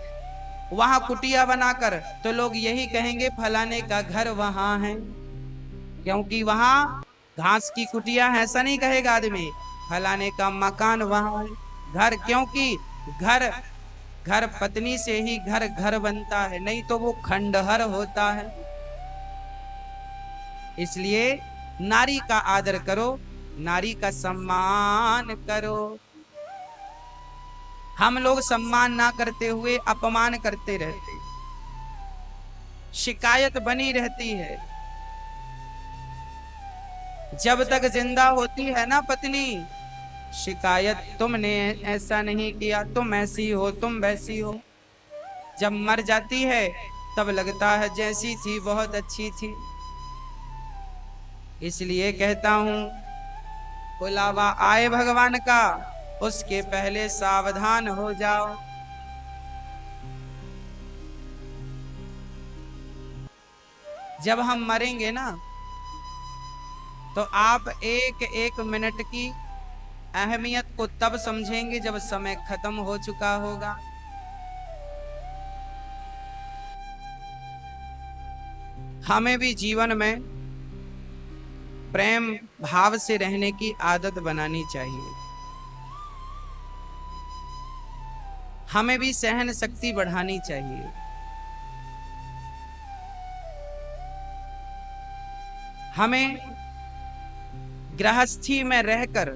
वहां कुटिया बनाकर, तो लोग यही कहेंगे फलाने का घर वहां है, क्योंकि वहां घास की कुटिया है। ऐसा नहीं कहेगा आदमी फलाने का मकान वहां है। घर, क्योंकि घर पत्नी से ही घर बनता है, नहीं तो वो खंडहर होता है। इसलिए नारी का आदर करो, नारी का सम्मान करो। हम लोग सम्मान ना करते हुए अपमान करते रहते, शिकायत बनी रहती है। जब तक जिंदा होती है ना पत्नी, शिकायत, तुमने ऐसा नहीं किया, तुम ऐसी हो, तुम वैसी हो। जब मर जाती है तब लगता है जैसी थी बहुत अच्छी थी। इसलिए कहता हूं, बुलावा आए भगवान का, उसके पहले सावधान हो जाओ। जब हम मरेंगे ना, तो आप एक एक मिनट की अहमियत को तब समझेंगे जब समय खत्म हो चुका होगा। हमें भी जीवन में प्रेम भाव से रहने की आदत बनानी चाहिए। हमें भी सहन शक्ति बढ़ानी चाहिए। हमें गृहस्थी में रहकर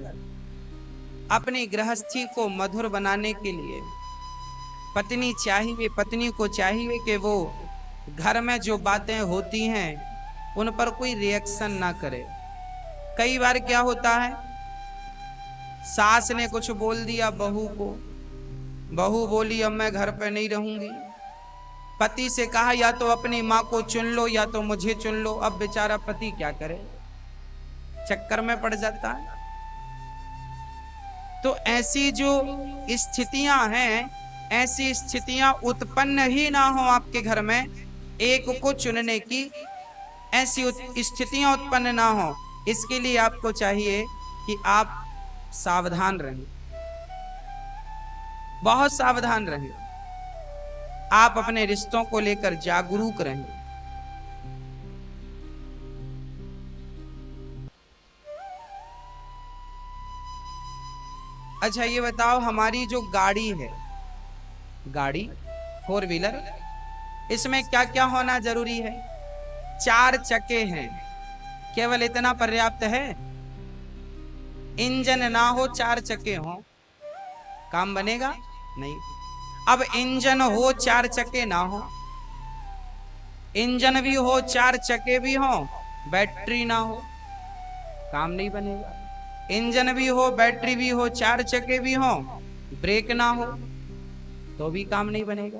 अपनी गृहस्थी को मधुर बनाने के लिए पत्नी को चाहिए कि वो घर में जो बातें होती हैं उन पर कोई रिएक्शन ना करे। कई बार क्या होता है, सास ने कुछ बोल दिया बहू को, बहू बोली अब मैं घर पे नहीं रहूंगी। पति से कहा या तो अपनी माँ को चुन लो या तो मुझे चुन लो। अब बेचारा पति क्या करे, चक्कर में पड़ जाता है। तो ऐसी जो स्थितियां हैं, ऐसी स्थितियां उत्पन्न ही ना हो आपके घर में, एक को चुनने की ऐसी स्थितियां उत्पन्न ना हो। इसके लिए आपको चाहिए कि आप सावधान रहें, बहुत सावधान रहें। आप अपने रिश्तों को लेकर जागरूक रहें। अच्छा ये बताओ, हमारी जो गाड़ी है, गाड़ी 4 व्हीलर, इसमें क्या क्या होना जरूरी है? 4 चक्के हैं, केवल इतना पर्याप्त है। इंजन ना हो, 4 चक्के हो, काम बनेगा नहीं। अब इंजन हो, 4 चक्के ना हो, इंजन भी हो, 4 चक्के भी हो, बैटरी ना हो, काम नहीं बनेगा। इंजन भी हो, बैटरी भी हो, 4 चक्के भी हो, ब्रेक ना हो तो भी काम नहीं बनेगा।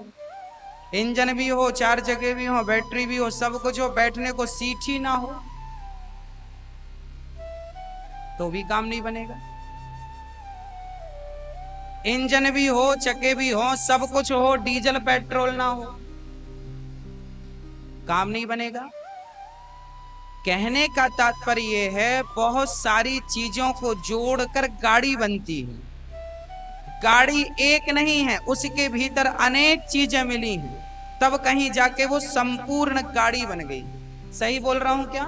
इंजन भी हो, 4 चक्के भी हो, बैटरी भी हो, सब कुछ हो, बैठने को सीट ही ना हो तो भी काम नहीं बनेगा। इंजन भी हो, चक्के भी हो, सब कुछ हो, डीजल पेट्रोल ना हो, काम नहीं बनेगा। कहने का तात्पर्य यह है, बहुत सारी चीजों को जोड़कर गाड़ी बनती है। गाड़ी एक नहीं है, उसके भीतर अनेक चीजें मिली हैं, तब कहीं जाके वो संपूर्ण गाड़ी बन गई। सही बोल रहा हूं क्या?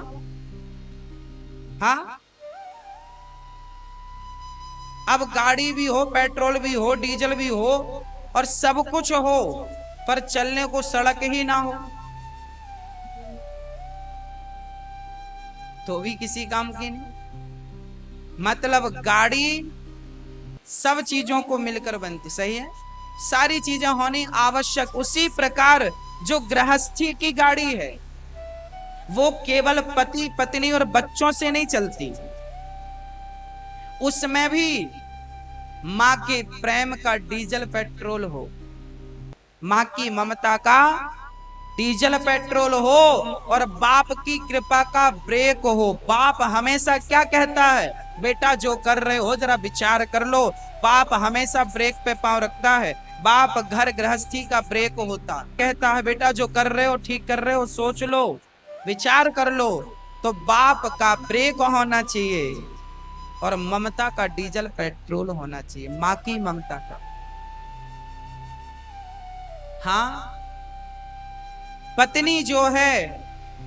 हाँ, अब गाड़ी भी हो, पेट्रोल भी हो, डीजल भी हो और सब कुछ हो, पर चलने को सड़क ही ना हो तो भी किसी काम की नहीं। मतलब गाड़ी सब चीजों को मिलकर बनती, सही है, सारी चीजें होनी आवश्यक। उसी प्रकार जो गृहस्थी की गाड़ी है वो केवल पति पत्नी और बच्चों से नहीं चलती, उसमें भी मां के प्रेम का डीजल पेट्रोल हो, मां की ममता का डीजल पेट्रोल हो और बाप की कृपा का ब्रेक हो। बाप हमेशा क्या कहता है, बेटा जो कर रहे हो जरा विचार कर लो। बाप हमेशा ब्रेक पे पांव रखता है। बाप घर गृहस्थी का ब्रेक होता, कहता है बेटा जो कर रहे हो ठीक कर रहे हो, सोच लो, विचार कर लो। तो बाप का ब्रेक होना चाहिए और ममता का डीजल पेट्रोल होना चाहिए, मां की ममता का। हाँ, पत्नी जो है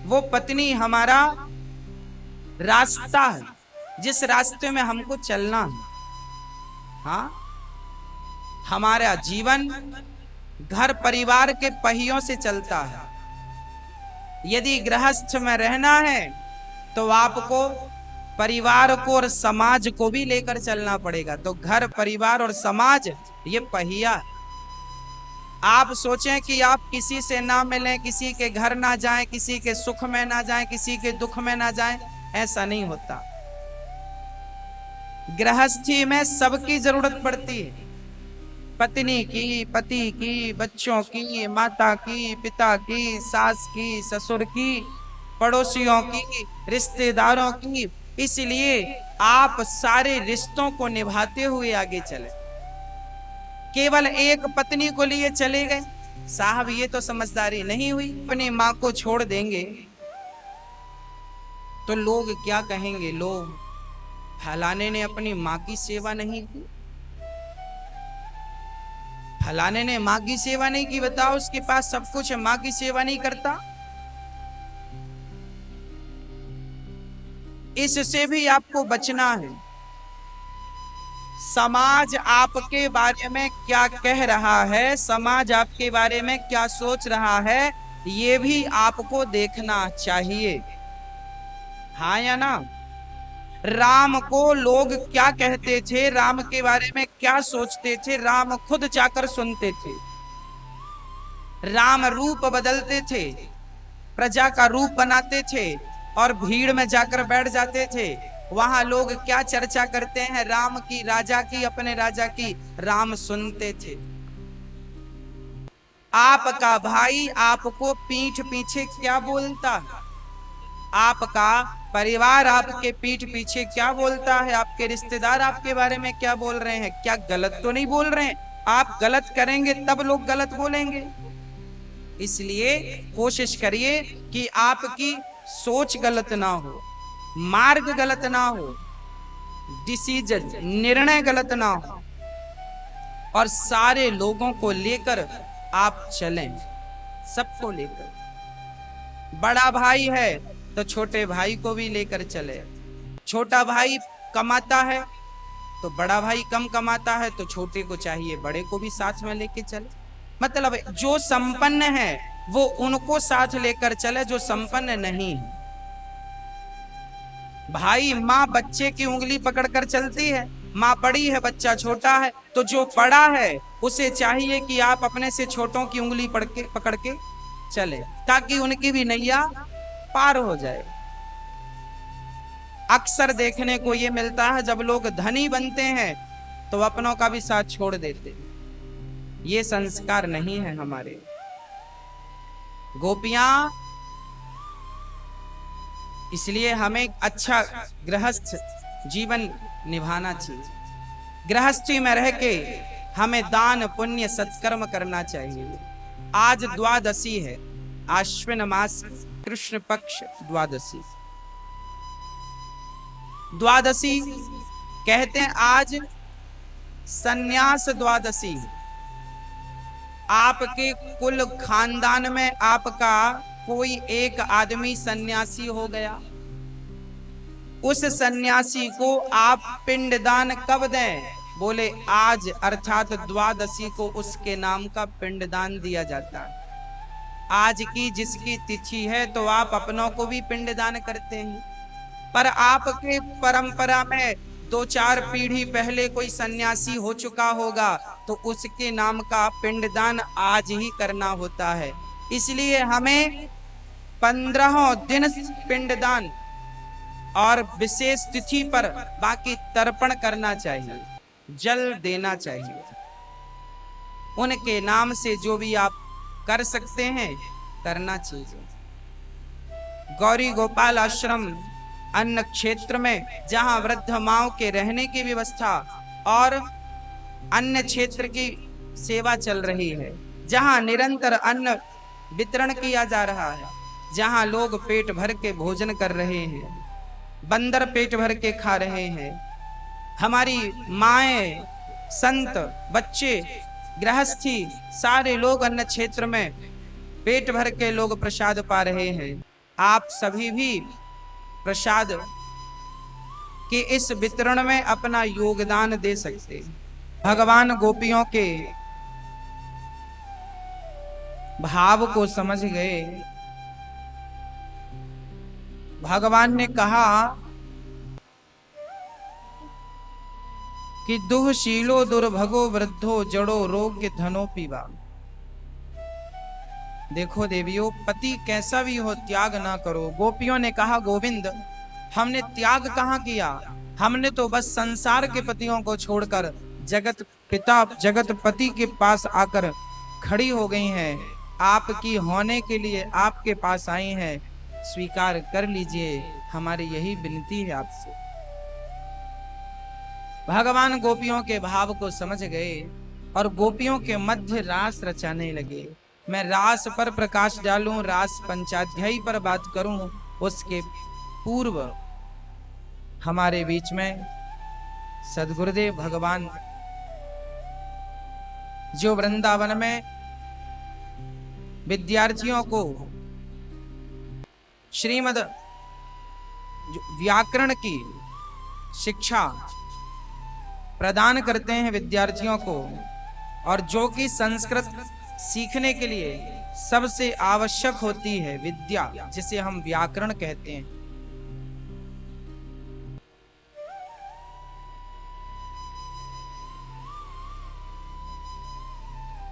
वो पत्नी हमारा रास्ता है, जिस रास्ते में हमको चलना है। हाँ, हमारा जीवन घर परिवार के पहियों से चलता है। यदि गृहस्थ में रहना है तो आपको परिवार को और समाज को भी लेकर चलना पड़ेगा। तो घर परिवार और समाज ये पहिया है। आप सोचें कि आप किसी से ना मिलें, किसी के घर ना जाएं, किसी के सुख में ना जाएं, किसी के दुख में ना जाएं, ऐसा नहीं होता। गृहस्थी में सबकी जरूरत पड़ती है, पत्नी की, पति की, बच्चों की, माता की, पिता की, सास की, ससुर की, पड़ोसियों की, रिश्तेदारों की। इसलिए आप सारे रिश्तों को निभाते हुए आगे चले। केवल एक पत्नी को लिए चले गए, साहब ये तो समझदारी नहीं हुई। अपनी मां को छोड़ देंगे तो लोग क्या कहेंगे, लोग फलाने ने अपनी मां की सेवा नहीं की, फलाने ने मां की सेवा नहीं की। बताओ, उसके पास सब कुछ है, मां की सेवा नहीं करता। इससे भी आपको बचना है। समाज आपके बारे में क्या कह रहा है, समाज आपके बारे में क्या सोच रहा है, ये भी आपको देखना चाहिए। हाँ या ना? राम को लोग क्या कहते थे, राम के बारे में क्या सोचते थे, राम खुद जाकर सुनते थे। राम रूप बदलते थे, प्रजा का रूप बनाते थे और भीड़ में जाकर बैठ जाते थे। वहां लोग क्या चर्चा करते हैं, राम की, राजा की, अपने राजा की, राम सुनते थे। आपका भाई आपको पीठ पीछे क्या बोलता है, आपका परिवार आपके पीठ पीछे क्या बोलता है, आपके रिश्तेदार आपके बारे में क्या बोल रहे हैं, क्या गलत तो नहीं बोल रहे हैं? आप गलत करेंगे तब लोग गलत बोलेंगे। इसलिए कोशिश करिए कि आपकी सोच गलत ना हो, मार्ग गलत ना हो, डिसीजन, निर्णय गलत ना हो और सारे लोगों को लेकर आप चलें, सबको लेकर। बड़ा भाई है तो छोटे भाई को भी लेकर चले। छोटा भाई कमाता है तो बड़ा भाई कम कमाता है तो छोटे को चाहिए बड़े को भी साथ में लेके चले। मतलब जो संपन्न है वो उनको साथ लेकर चले जो संपन्न नहीं है। भाई माँ बच्चे की उंगली पकड़कर चलती है, माँ बड़ी है बच्चा छोटा है, तो जो बड़ा है उसे चाहिए कि आप अपने से छोटों की उंगली पकड़ के चले ताकि उनकी भी नैया पार हो जाए। अक्सर देखने को ये मिलता है जब लोग धनी बनते हैं तो अपनों का भी साथ छोड़ देते हैं। ये संस्कार नहीं है हमारे। गोपियां, इसलिए हमें अच्छा गृहस्थ जीवन निभाना चाहिए। गृहस्थी में रह के हमें दान पुण्य सत्कर्म करना चाहिए। आज द्वादशी है, आश्विन मास कृष्ण पक्ष द्वादशी। द्वादशी कहते हैं आज संन्यास द्वादशी। आपके कुल खानदान में आपका कोई एक आदमी सन्यासी हो गया, उस सन्यासी को आप पिंडदान कब दें? बोले आज, अर्थात द्वादशी को उसके नाम का पिंडदान दिया जाता है। आज की जिसकी तिथि है तो आप अपनों को भी पिंडदान करते हैं, पर आपके परंपरा में 2-4 पीढ़ी पहले कोई सन्यासी हो चुका होगा तो उसके नाम का पिंडदान आज ही करना होता है। इसलिए हमें 15 दिन पिंडदान और विशेष तिथि पर बाकी तर्पण करना चाहिए, जल देना चाहिए। उनके नाम से जो भी आप कर सकते हैं करना चाहिए। गौरी गोपाल आश्रम अन्न क्षेत्र में जहां वृद्ध माओं के रहने की व्यवस्था और अन्य क्षेत्र की सेवा चल रही है, जहां निरंतर अन्न वितरण किया जा रहा है, जहां लोग पेट भर के भोजन कर रहे हैं, बंदर पेट भर के खा रहे हैं, हमारी माएं, संत, बच्चे, गृहस्थी सारे लोग अन्न क्षेत्र में पेट भर के लोग प्रसाद पा रहे हैं। आप सभी भी प्रसाद के इस वितरण में अपना योगदान दे सकते। भगवान गोपियों के भाव को समझ गए। भगवान ने कहा कि दुःशीलो दुर्भगो वृद्धो जड़ो रोग्य धनो पीवा। देखो देवियों, पति कैसा भी हो त्याग ना करो। गोपियों ने कहा गोविंद हमने त्याग कहाँ किया, हमने तो बस संसार के पतियों को छोड़कर जगत पिता जगत पति के पास आकर खड़ी हो गई हैं। आपकी होने के लिए आपके पास आई हैं, स्वीकार कर लीजिए, हमारी यही विनती है आपसे। भगवान गोपियों के भाव को समझ गए और गोपियों के मध्य रास रचाने लगे। मैं रास पर प्रकाश डालूं, रास पंचाध्यायी पर बात करूं, उसके पूर्व हमारे बीच में सद्गुरुदेव भगवान जो वृंदावन में विद्यार्थियों को श्रीमद् व्याकरण की शिक्षा प्रदान करते हैं विद्यार्थियों को, और जो कि संस्कृत सीखने के लिए सबसे आवश्यक होती है विद्या, जिसे हम व्याकरण कहते हैं।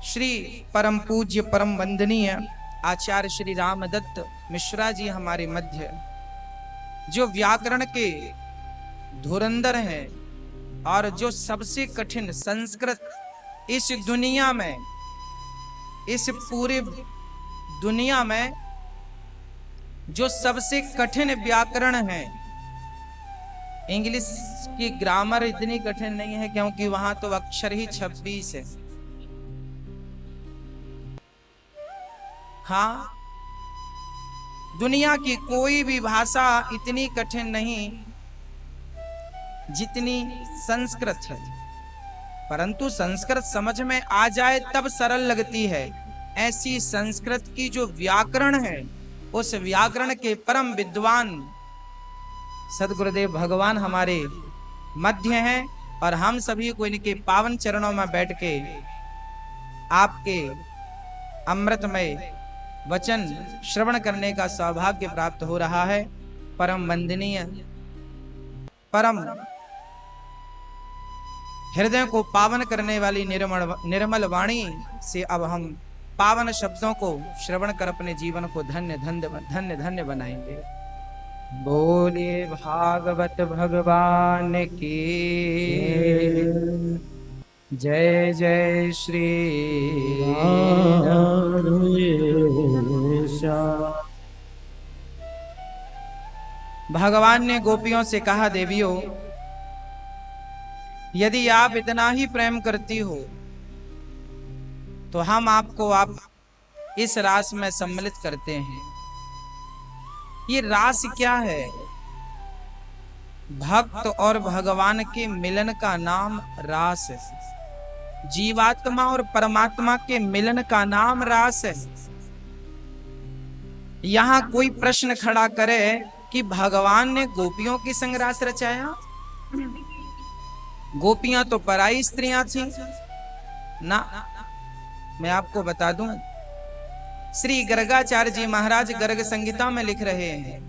श्री परम पूज्य परम वंदनीय आचार्य श्री रामदत्त मिश्रा जी हमारे मध्य, जो व्याकरण के धुरंधर हैं और जो सबसे कठिन संस्कृत इस दुनिया में, इस पूरे दुनिया में जो सबसे कठिन व्याकरण है। इंग्लिश की ग्रामर इतनी कठिन नहीं है क्योंकि वहां तो अक्षर ही 26 है। हाँ, दुनिया की कोई भी भाषा इतनी कठिन नहीं जितनी संस्कृत है, परंतु संस्कृत समझ में आ जाए तब सरल लगती है। ऐसी संस्कृत की जो व्याकरण है, उस व्याकरण के परम विद्वान सद्गुरुदेव भगवान हमारे मध्य हैं, और हम सभी को इनके पावन चरणों में बैठ के आपके अमृतमय वचन श्रवण करने का सौभाग्य प्राप्त हो रहा है। परम वंदनीय, परम हृदय को पावन करने वाली निर्मल वाणी से अब हम पावन शब्दों को श्रवण कर अपने जीवन को धन्य धन्य धन्य धन्य बनाएंगे। बोलिए भागवत भगवान की जय। जय श्री भगवान ने गोपियों से कहा, देवियों यदि आप इतना ही प्रेम करती हो तो हम आपको आप इस रास में सम्मिलित करते हैं। ये रास क्या है? भक्त और भगवान के मिलन का नाम रास है। जीवात्मा और परमात्मा के मिलन का नाम रास है। यहां कोई प्रश्न खड़ा करे कि भगवान ने गोपियों की संग रास रचाया? गोपियां तो पराई स्त्रियां थी ना। मैं आपको बता दूं, श्री गर्गाचार्य जी महाराज गर्ग संहिता में लिख रहे हैं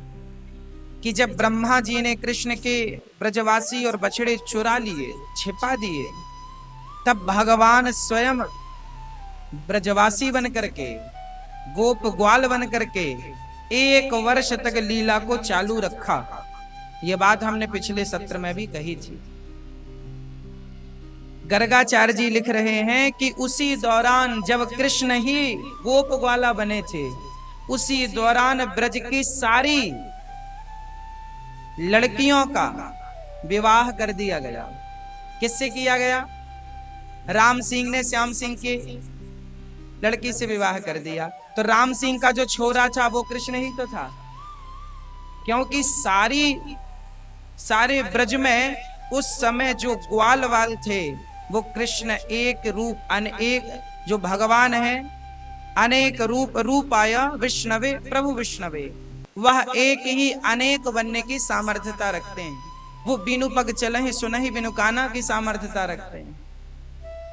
कि जब ब्रह्मा जी ने कृष्ण के ब्रजवासी और बछड़े चुरा लिए, छिपा दिए, तब भगवान स्वयं ब्रजवासी बन करके, गोप ग्वाल बन करके 1 वर्ष तक लीला को चालू रखा। यह बात हमने पिछले सत्र में भी कही थी। गर्गाचार्य जी लिख रहे हैं कि उसी दौरान जब कृष्ण ही गोप ग्वाला बने थे, उसी दौरान ब्रज की सारी लड़कियों का विवाह कर दिया गया। किससे किया गया? राम सिंह ने श्याम सिंह की लड़की से विवाह कर दिया। तो राम सिंह का जो छोरा था वो कृष्ण ही तो था, क्योंकि सारे ब्रज में उस समय जो ग्वाल वाल थे वो कृष्ण एक रूप, अनेक जो भगवान है, अनेक रूप आया विष्णवे प्रभु विष्णवे, वह एक ही अनेक बनने की सामर्थ्यता रखते हैं। वो बिनु पग चलहि सुनहि बिनु काना की सामर्थ्यता रखते हैं।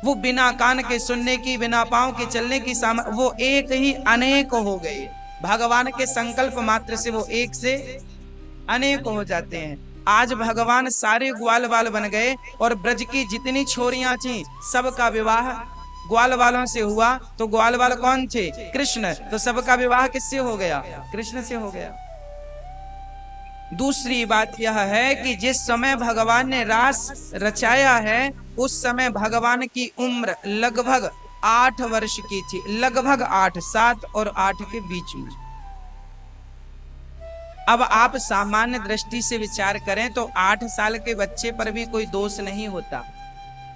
वो बिना कान के सुनने की, बिना पांव के चलने की वो एक ही अनेक हो गए। भगवान के संकल्प मात्र से वो एक से अनेक हो जाते हैं। आज भगवान सारे ग्वाल वाल बन गए और ब्रज की जितनी छोरियां थी सबका विवाह ग्वाल वालों से हुआ। तो ग्वाल वाल कौन थे? कृष्ण। तो सबका विवाह किससे हो गया? कृष्ण से हो गया। दूसरी बात यह है कि जिस समय भगवान ने रास रचाया है उस समय भगवान की उम्र लगभग 8 वर्ष की थी। लगभग 8, 7 और 8 के बीच में। अब आप सामान्य दृष्टि से विचार करें तो 8 साल के बच्चे पर भी कोई दोष नहीं होता।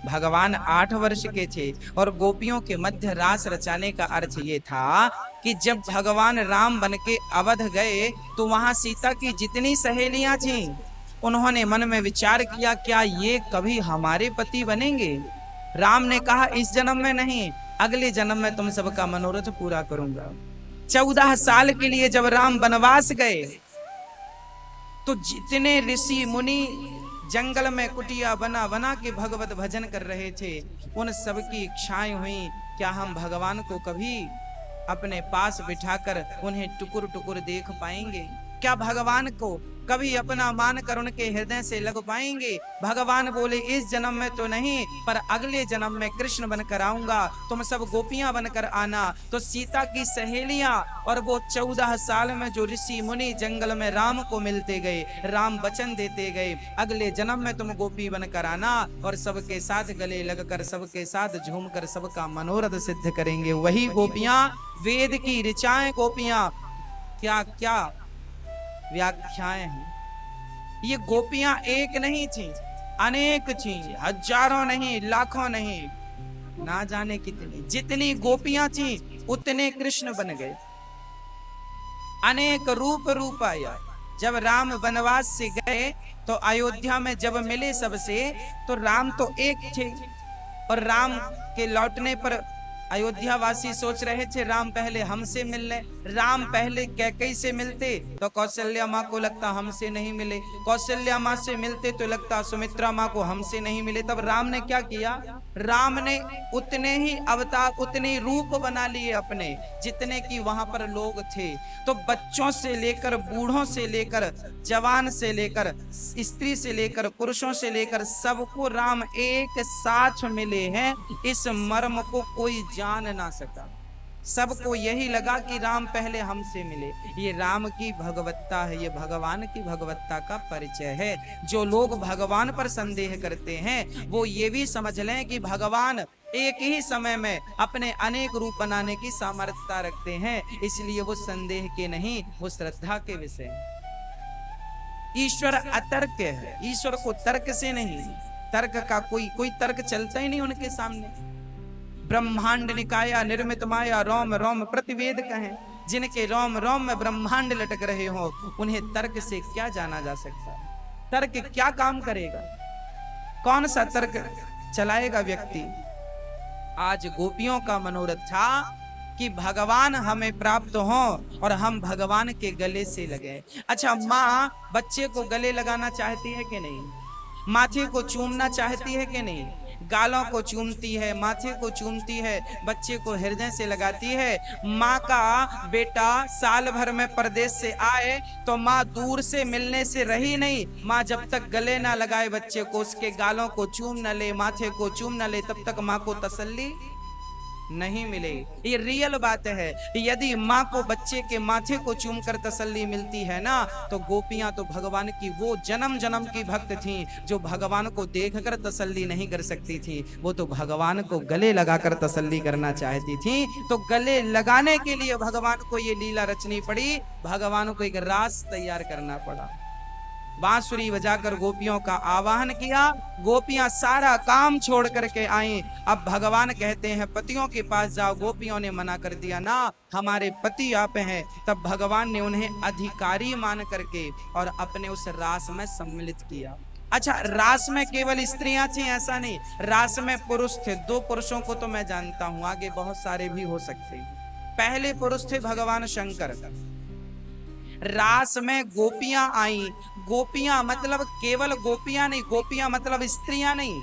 भगवान 8 वर्ष के थे और गोपियों के मध्य रास रचाने का अर्थ ये था कि जब भगवान राम बन के अवध गए तो वहां सीता की जितनी सहेलियां थीं, उन्होंने मन में विचार किया, क्या ये कभी हमारे पति बनेंगे? राम ने कहा, इस जन्म में नहीं, अगले जन्म में तुम सबका मनोरथ पूरा करूंगा। 14 साल के लिए जब राम वनवास गए तो जितने ऋषि मुनि जंगल में कुटिया बना के भगवत भजन कर रहे थे, उन सबकी इच्छाएं हुई, क्या हम भगवान को कभी अपने पास बिठाकर उन्हें टुकुर टुकुर देख पाएंगे? क्या भगवान को कभी अपना मानकर उनके हृदय से लग पाएंगे? भगवान बोले, इस जन्म में तो नहीं, पर अगले जन्म में कृष्ण बनकर आऊंगा, तुम सब गोपियां बनकर आना। तो सीता की सहेलियां और वो 14 साल में जो ऋषि मुनि जंगल में राम को मिलते गए, राम वचन देते गए, अगले जन्म में तुम गोपी बनकर आना और सबके साथ गले लगकर, सबके साथ झूमकर सबका मनोरथ सिद्ध करेंगे। वही गोपियां, वेद की ऋचाएं गोपियां, क्या क्या व्याख्याएं हैं। ये गोपियां एक नहीं थी, अनेक थी, हजारों नहीं, लाखों नहीं, ना जाने कितनी। जितनी गोपियां थी उतने कृष्ण बन गए। अनेक रूप आया। जब राम वनवास से गए तो अयोध्या में जब मिले सबसे, तो राम तो एक थे और राम के लौटने पर अयोध्या वासी सोच रहे थे राम पहले हमसे मिल ले। राम पहले कैकेयी से मिलते तो कौशल्या माँ को लगता हमसे नहीं मिले, कौशल्या माँ से मिलते तो लगता सुमित्रा माँ को हमसे नहीं मिले। तब राम ने क्या किया? राम ने उतने ही अवतार, उतने रूप बना लिए अपने जितने कि वहां पर लोग थे। तो बच्चों से लेकर, बूढ़ों से लेकर, जवान से लेकर, स्त्री से लेकर, पुरुषों से लेकर सबको राम एक साथ मिले हैं। इस मर्म को कोई जान ना सका। सबको यही लगा कि राम पहले हमसे मिले। ये राम की भगवत्ता है, ये भगवान की भगवत्ता का परिचय है। जो लोग भगवान पर संदेह करते हैं वो ये भी समझ लें कि भगवान एक ही समय में अपने अनेक रूप बनाने की सामर्थ्यता रखते हैं। इसलिए वो संदेह के नहीं, वो श्रद्धा के विषय। ईश्वर अतर्क है, ईश्वर को तर्क से नहीं, तर्क का कोई तर्क चलता ही नहीं उनके सामने। ब्रह्मांड निकाया निर्मित माया रोम रोम प्रतिवेद कहें, जिनके रोम रोम में ब्रह्मांड लटक रहे हो, उन्हें तर्क से क्या जाना जा सकता है? तर्क क्या काम करेगा? कौन सा तर्क चलाएगा व्यक्ति? आज गोपियों का मनोरथ था कि भगवान हमें प्राप्त हो और हम भगवान के गले से लगे। अच्छा, माँ बच्चे को गले लगाना चाहती है कि नहीं? माथे को चूमना चाहती है कि नहीं? गालों को चूमती है, माथे को चूमती है, बच्चे को हृदय से लगाती है। माँ का बेटा साल भर में परदेश से आए तो माँ दूर से मिलने से रही नहीं। माँ जब तक गले ना लगाए बच्चे को, उसके गालों को चूम न ले, माथे को चूम न ले, तब तक माँ को तसल्ली नहीं मिले। ये रियल बात है। यदि माँ को बच्चे के माथे को चूम कर तसल्ली मिलती है ना, तो गोपियां तो भगवान की वो जन्म जन्म की भक्त थीं, जो भगवान को देखकर तसल्ली नहीं कर सकती थी, वो तो भगवान को गले लगाकर तसल्ली करना चाहती थी। तो गले लगाने के लिए भगवान को ये लीला रचनी पड़ी, भगवान को एक रास तैयार करना पड़ा। बांसुरी बजाकर गोपियों का आवाहन किया, गोपियां सारा काम छोड़ करके आई। अब भगवान कहते हैं पतियों के पास जाओ। गोपियों ने मना कर दिया, ना हमारे पति आप हैं। तब भगवान ने उन्हें अधिकारी मान करके और अपने उस रास में सम्मिलित किया। अच्छा, रास में केवल स्त्रियां थी ऐसा नहीं, रास में पुरुष थे। 2 पुरुषों को तो मैं जानता हूं, आगे बहुत सारे भी हो सकते। पहले पुरुष थे भगवान शंकर। रास में गोपियां आई। गोपियां मतलब केवल गोपियां नहीं, गोपियां मतलब स्त्रियां नहीं।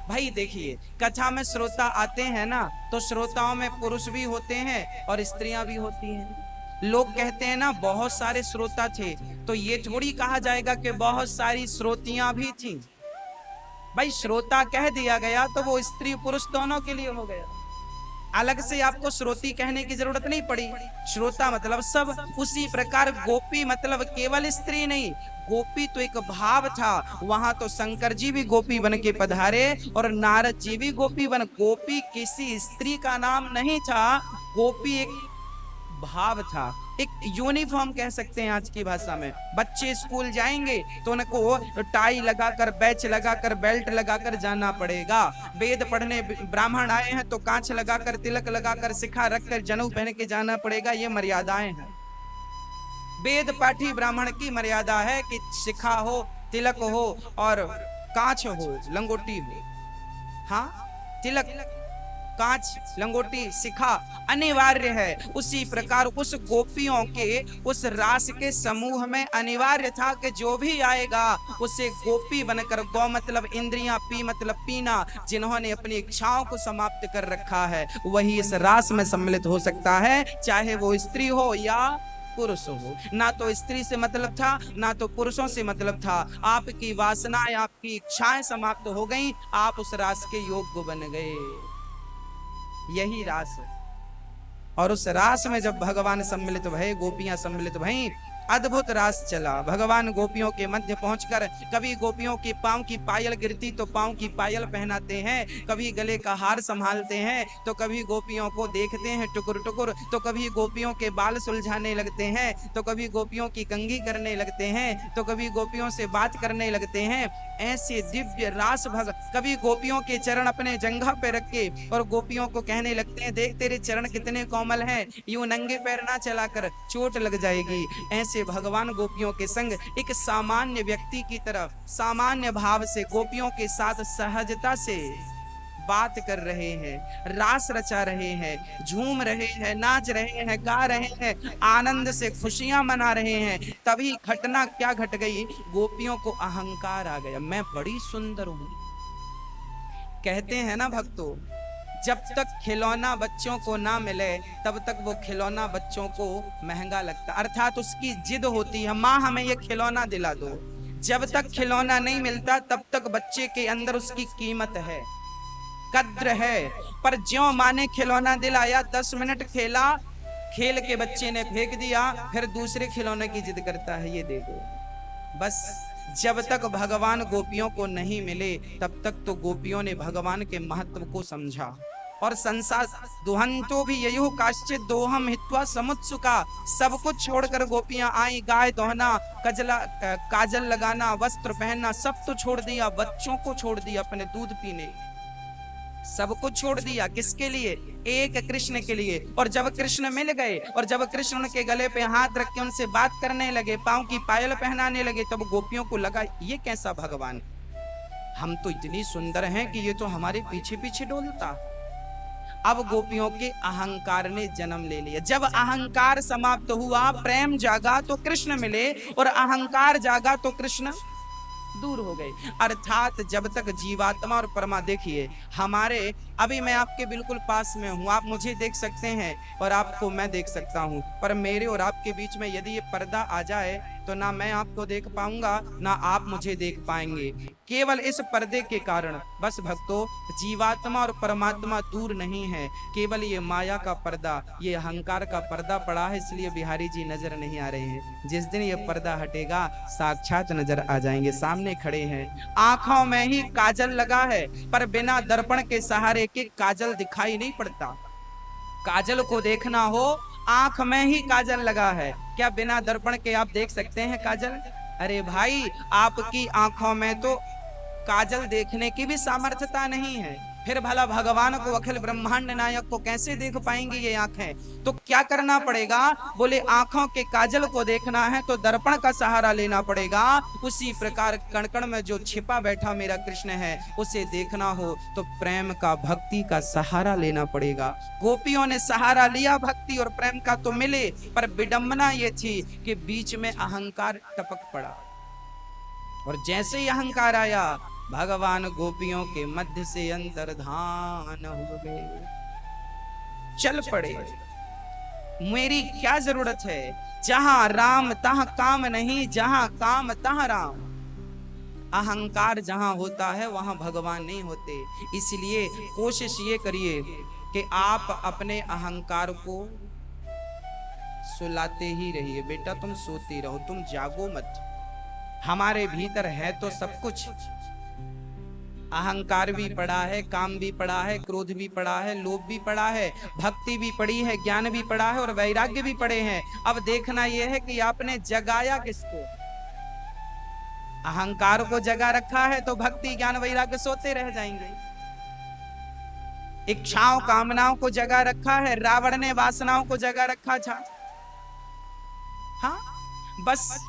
भाई देखिए, कथा में श्रोता आते हैं ना, तो श्रोताओं में पुरुष भी होते हैं और स्त्रियां भी होती हैं। लोग कहते हैं ना बहुत सारे श्रोता थे, तो ये थोड़ी कहा जाएगा कि बहुत सारी श्रोतियां भी थी। भाई श्रोता कह दिया गया तो वो स्त्री पुरुष दोनों के लिए हो गया। अलग से आपको श्रोती कहने की जरूरत नहीं पड़ी। श्रोता मतलब सब। उसी प्रकार गोपी मतलब केवल स्त्री नहीं, गोपी तो एक भाव था। वहां तो शंकर जी भी गोपी बन के पधारे और नारद जी भी गोपी बन। गोपी किसी स्त्री का नाम नहीं था, गोपी एक भाव था, एक यूनिफॉर्म कह सकते हैं आज की भाषा में। बच्चे स्कूल जाएंगे तो उनको टाई लगाकर, बैच लगाकर, बेल्ट लगाकर जाना पड़ेगा। वेद पढ़ने ब्राह्मण आए हैं तो कांच लगाकर, तिलक लगाकर, शिखा रखकर, जनेऊ पहन के जाना पड़ेगा। ये मर्यादाएं हैं। वेद पाठी ब्राह्मण की मर्यादा है कि शिखा हो, तिलक हो और कांच हो, लंगोटी हो। हाँ, तिलक, कांच, लंगोटी, शिखा अनिवार्य है। उसी प्रकार उस गोपियों के उस रास के समूह में अनिवार्य था कि जो भी आएगा उसे गोपी बनकर, गौ मतलब इंद्रियां, पी मतलब पीना, जिन्होंने अपनी इच्छाओं को समाप्त कर रखा है वही इस रास में सम्मिलित हो सकता है, चाहे वो स्त्री हो या पुरुष हो। ना तो स्त्री से मतलब था, ना तो पुरुषों से मतलब था। आपकी वासनाएं, आपकी इच्छाएं समाप्त हो गई, आप उस रास के योग्य बन गए। यही रास है। और उस रास में जब भगवान सम्मिलित भये, गोपियां सम्मिलित भईं, अद्भुत रास चला। भगवान गोपियों के मध्य पहुंचकर कभी गोपियों के पांव की पायल गिरती तो पांव की पायल पहनाते हैं, कभी गले का हार संभालते हैं, तो कभी गोपियों को देखते हैं टुकुर टुकुर, तो कभी गोपियों के बाल सुलझाने लगते हैं, तो कभी गोपियों की कंघी करने लगते हैं, तो कभी गोपियों से बात करने लगते हैं। ऐसे दिव्य रास कभी गोपियों के चरण अपने जंघा पे रख के और गोपियों को कहने लगते हैं, देख तेरे चरण कितने कोमल हैं, यूं नंगे पैर ना चलाकर चोट लग जाएगी। ऐसे भगवान गोपियों के संग एक सामान्य व्यक्ति की तरह सामान्य भाव से गोपियों के साथ सहजता से बात कर रहे हैं, रास रचा रहे हैं, झूम रहे हैं, नाच रहे हैं, गा रहे हैं, आनंद से खुशियां मना रहे हैं। तभी घटना क्या घट गई, गोपियों को अहंकार आ गया, मैं बड़ी सुंदर हूं। कहते हैं ना भक्तों, जब तक खिलौना बच्चों को ना मिले तब तक वो खिलौना बच्चों को महंगा लगता, अर्थात उसकी जिद होती है, माँ हमें ये खिलौना दिला दो। जब तक खिलौना नहीं मिलता तब तक बच्चे के अंदर उसकी कीमत है, कद्र है। पर ज्यों माँ ने खिलौना दिलाया, 10 मिनट खेला, खेल के बच्चे ने फेंक दिया, फिर दूसरे खिलौने की जिद करता है, ये दे दो। बस जब तक भगवान गोपियों को नहीं मिले तब तक तो गोपियों ने भगवान के महत्व को समझा। और संसार दुहंतो भी ययो काश्चित दोहम हित्वा समुत्सुका। सब कुछ छोड़कर गोपियां आई, गाय दोहना, काजल लगाना, वस्त्र पहनना, सब तो छोड़ दिया, बच्चों को छोड़ दिया, अपने दूध पीने, सब कुछ छोड़ दिया। किसके लिए? एक कृष्ण के लिए। और जब कृष्ण मिल गए और जब कृष्ण उनके गले पे हाथ रख के उनसे बात करने लगे, पांव की पायल पहनाने लगे, तब गोपियों को लगा ये कैसा भगवान, हम तो इतनी सुंदर हैं कि ये तो हमारे पीछे पीछे डोलता। अब गोपियों के अहंकार ने जन्म ले लिया। जब अहंकार समाप्त हुआ, प्रेम जागा तो कृष्ण मिले, और अहंकार जागा तो कृष्ण दूर हो गए। अर्थात जब तक जीवात्मा और परमा, देखिए हमारे, अभी मैं आपके बिल्कुल पास में हूं, आप मुझे देख सकते हैं और आपको मैं देख सकता हूं, पर मेरे और आपके बीच में यदि ये पर्दा आ जाए तो ना मैं आपको देख पाऊंगा ना आप मुझे देख पाएंगे। केवल इस पर्दे के कारण, बस भक्तों, जीवात्मा और परमात्मा दूर नहीं है, केवल ये माया का पर्दा, ये अहंकार का पर्दा पड़ा है, इसलिए बिहारी जी नजर नहीं आ रहे हैं। जिस दिन ये पर्दा हटेगा साक्षात नजर आ जाएंगे, सामने खड़े हैं। आंखों में ही काजल लगा है, पर बिना दर्पण के सहारे के काजल दिखाई नहीं पड़ता। काजल को देखना हो, आंख में ही काजल लगा है। क्या बिना दर्पण के आप देख सकते हैं काजल? अरे भाई, आपकी आंखों में तो काजल देखने की भी सामर्थ्यता नहीं है, फिर भला भगवान को, अखिल ब्रह्मांड नायक को कैसे देख पाएंगे ये आंखें? तो क्या करना पड़ेगा? बोले आंखों के काजल को देखना है तो दर्पण का सहारा लेना पड़ेगा। उसी प्रकार कण कण में जो छिपा बैठा मेरा कृष्ण है, उसे देखना हो तो प्रेम का, भक्ति का सहारा लेना पड़ेगा। गोपियों ने सहारा लिया भक्ति और प्रेम का तो मिले, पर विडंबना ये थी कि बीच में अहंकार टपक पड़ा, और जैसे ही अहंकार आया, भगवान गोपियों के मध्य से अंतर्धान हो गए, चल पड़े। मेरी क्या जरूरत है? जहां राम तहां काम नहीं, जहां काम तहां राम। अहंकार जहां होता है वहां भगवान नहीं होते। इसलिए कोशिश ये करिए कि आप अपने अहंकार को सुलाते ही रहिए। बेटा तुम सोते रहो, तुम जागो मत। हमारे भीतर है तो सब कुछ, अहंकार भी पड़ा है, काम भी पड़ा है, क्रोध भी पड़ा है, लोभ भी पड़ा है, भक्ति भी पड़ी है, ज्ञान भी पड़ा है और वैराग्य भी पड़े हैं। अब देखना यह है कि आपने जगाया किसको? अहंकार को जगा रखा है तो भक्ति, ज्ञान, वैराग्य सोते रह जाएंगे। इच्छाओं, कामनाओं को जगा रखा है, रावण ने वासनाओं को जगा रखा था। हाँ, बस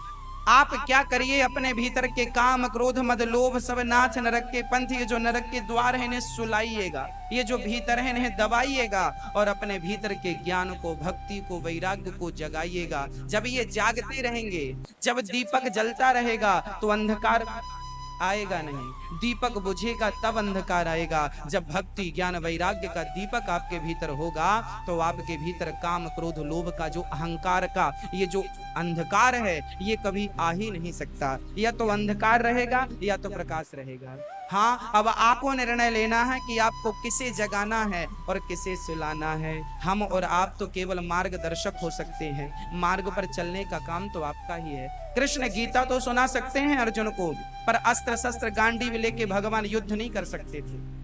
आप क्या करिए, अपने भीतर के काम, क्रोध, मद, लोभ सब नाथ नरक के पंथ, ये जो नरक के द्वार है इन्हें सुलाइएगा, ये जो भीतर है इन्हें दबाइएगा, और अपने भीतर के ज्ञान को, भक्ति को, वैराग्य को जगाइएगा। जब ये जागते रहेंगे, जब दीपक जलता रहेगा तो अंधकार आएगा नहीं, दीपक बुझेगा तब अंधकार आएगा। जब भक्ति, ज्ञान, वैराग्य का दीपक आपके भीतर होगा तो आपके भीतर काम, क्रोध, लोभ का जो अहंकार का ये जो अंधकार है ये कभी आ ही नहीं सकता। या तो अंधकार रहेगा या तो प्रकाश रहेगा। हाँ, अब आपको निर्णय लेना है कि आपको किसे जगाना है और किसे सुलाना है। हम और आप तो केवल मार्गदर्शक हो सकते हैं, मार्ग पर चलने का काम तो आपका ही है। कृष्ण गीता तो सुना सकते हैं अर्जुन को, पर अस्त्र शस्त्र गांडीव लेके भगवान युद्ध नहीं कर सकते थे।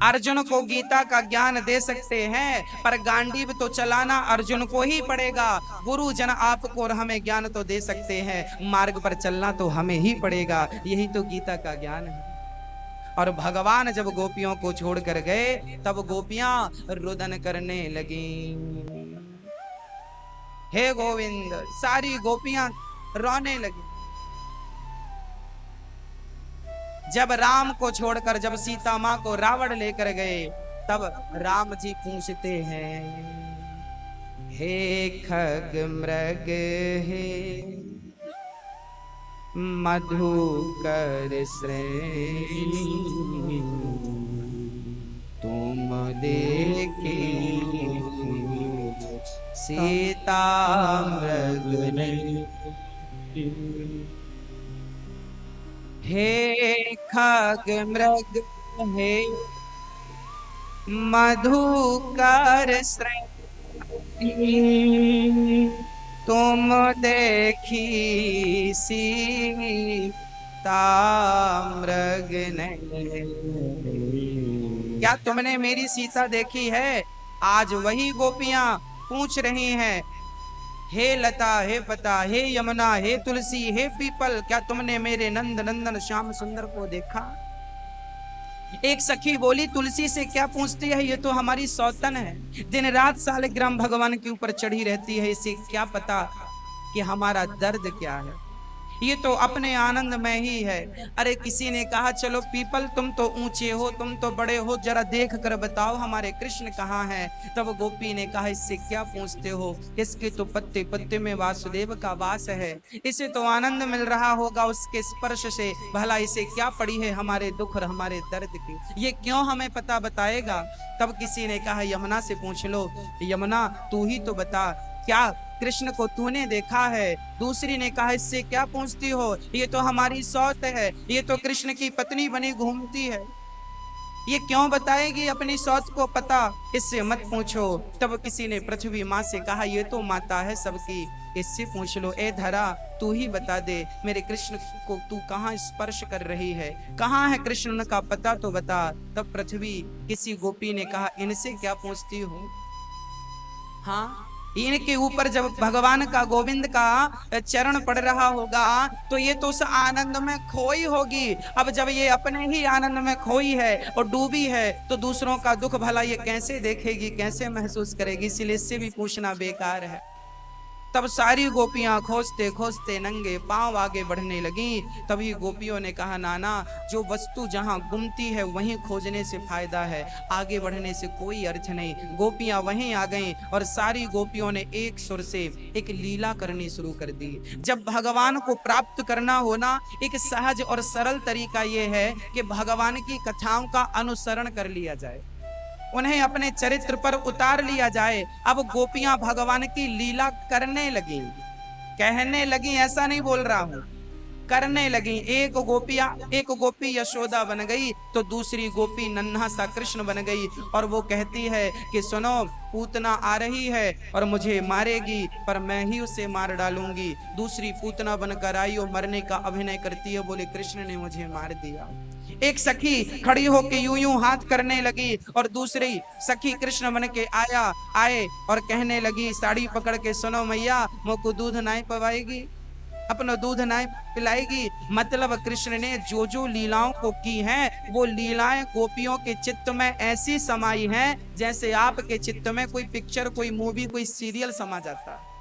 अर्जुन को गीता का ज्ञान दे सकते हैं, पर गांडीव तो चलाना अर्जुन को ही पड़ेगा। गुरु जन आपको और हमें ज्ञान तो दे सकते हैं, मार्ग पर चलना तो हमें ही पड़ेगा। यही तो गीता का ज्ञान है। और भगवान जब गोपियों को छोड़ कर गए तब गोपियां रुदन करने लगी। हे गोविंद, सारी गोपियां रोने लगी। जब राम को छोड़कर, जब सीता माँ को रावण लेकर गए, तब राम जी पूछते हैं, हे खग मृग हे मधुकर श्रेणी, तुम देखी सीता मृग नहीं। हे खग मृग हे मधुकर श्रेणी, तुम देखी सीता मृग नहीं। क्या तुमने मेरी सीता देखी है? आज वही गोपियां पूछ रही हैं, हे लता, हे पता, हे यमुना, हे तुलसी, हे पीपल, क्या तुमने मेरे नंद नंदन श्याम सुंदर को देखा? एक सखी बोली, तुलसी से क्या पूछती है, ये तो हमारी सौतन है, दिन रात सालिग्राम भगवान के ऊपर चढ़ी रहती है, इसे क्या पता कि हमारा दर्द क्या है, ये तो अपने आनंद में ही है। अरे किसी ने कहा, चलो पीपल तुम तो ऊंचे हो, तुम तो बड़े हो, जरा देख कर बताओ हमारे कृष्ण कहाँ हैं? तब गोपी ने कहा, इससे क्या पूछते हो, इसके तो पत्ते पत्ते में वासुदेव का वास है, इसे तो आनंद मिल रहा होगा उसके स्पर्श से, भला इसे क्या पड़ी है हमारे दुख और हमारे दर्द की, ये क्यों हमें पता बताएगा? तब किसी ने कहा, यमुना से पूछ लो, यमुना तू ही तो बता, क्या कृष्ण को तूने देखा है? दूसरी ने कहा, इससे क्या पूछती हो, ये तो हमारी सौत है, ये तो कृष्ण की पत्नी बनी घूमती है, ये क्यों बताएगी अपनी सौत को पता, इससे मत पूछो। तब किसी ने पृथ्वी माँ से कहा, ये तो माता है सबकी, इससे पूछ लो। ए धरा तू ही बता दे, मेरे कृष्ण को तू कहाँ स्पर्श कर रही है, कहाँ है कृष्ण का पता तो बता। तब पृथ्वी किसी गोपी ने कहा, इनसे क्या पूछती हो? हाँ, इनके ऊपर जब भगवान का गोविंद का चरण पड़ रहा होगा तो ये तो उस आनंद में खोई होगी। अब जब ये अपने ही आनंद में खोई है और डूबी है तो दूसरों का दुख भला ये कैसे देखेगी, कैसे महसूस करेगी, इसलिए इससे भी पूछना बेकार है। तब सारी गोपियां खोजते खोजते नंगे पांव आगे बढ़ने लगी। तभी गोपियों ने कहा, नाना जो वस्तु जहां गुमती है वहीं खोजने से फायदा है, आगे बढ़ने से कोई अर्थ नहीं। गोपियां वहीं आ गईं और सारी गोपियों ने एक सुर से एक लीला करनी शुरू कर दी। जब भगवान को प्राप्त करना हो ना, एक सहज और सरल तरीका यह है कि भगवान की कथाओं का अनुसरण कर लिया जाए, उन्हें अपने चरित्र पर उतार लिया जाए। अब गोपियां भगवान की लीला करने लगी, कहने लगी, ऐसा नहीं बोल रहा हूं, करने लगी। एक गोपी यशोदा बन गई तो दूसरी गोपी नन्हा सा कृष्ण बन गई और वो कहती है कि सुनो, पूतना आ रही है और मुझे मारेगी, पर मैं ही उसे मार डालूंगी। दूसरी पूतना बनकर आई और मरने का अभिनय करती है, बोले कृष्ण ने मुझे मार दिया। एक सखी खड़ी होके यूं यूं हाथ करने लगी और दूसरी सखी कृष्ण बन के आए और कहने लगी, साड़ी पकड़ के, सुनो मैया, मोको दूध नहीं पवाएगी, अपना दूध नहीं पिलाएगी। मतलब कृष्ण ने जो जो लीलाओं को की हैं वो लीलाएं गोपियों के चित्त में ऐसी समाई हैं जैसे आपके चित्त में कोई पिक्चर, कोई मूवी, कोई सीरियल समा जाता है,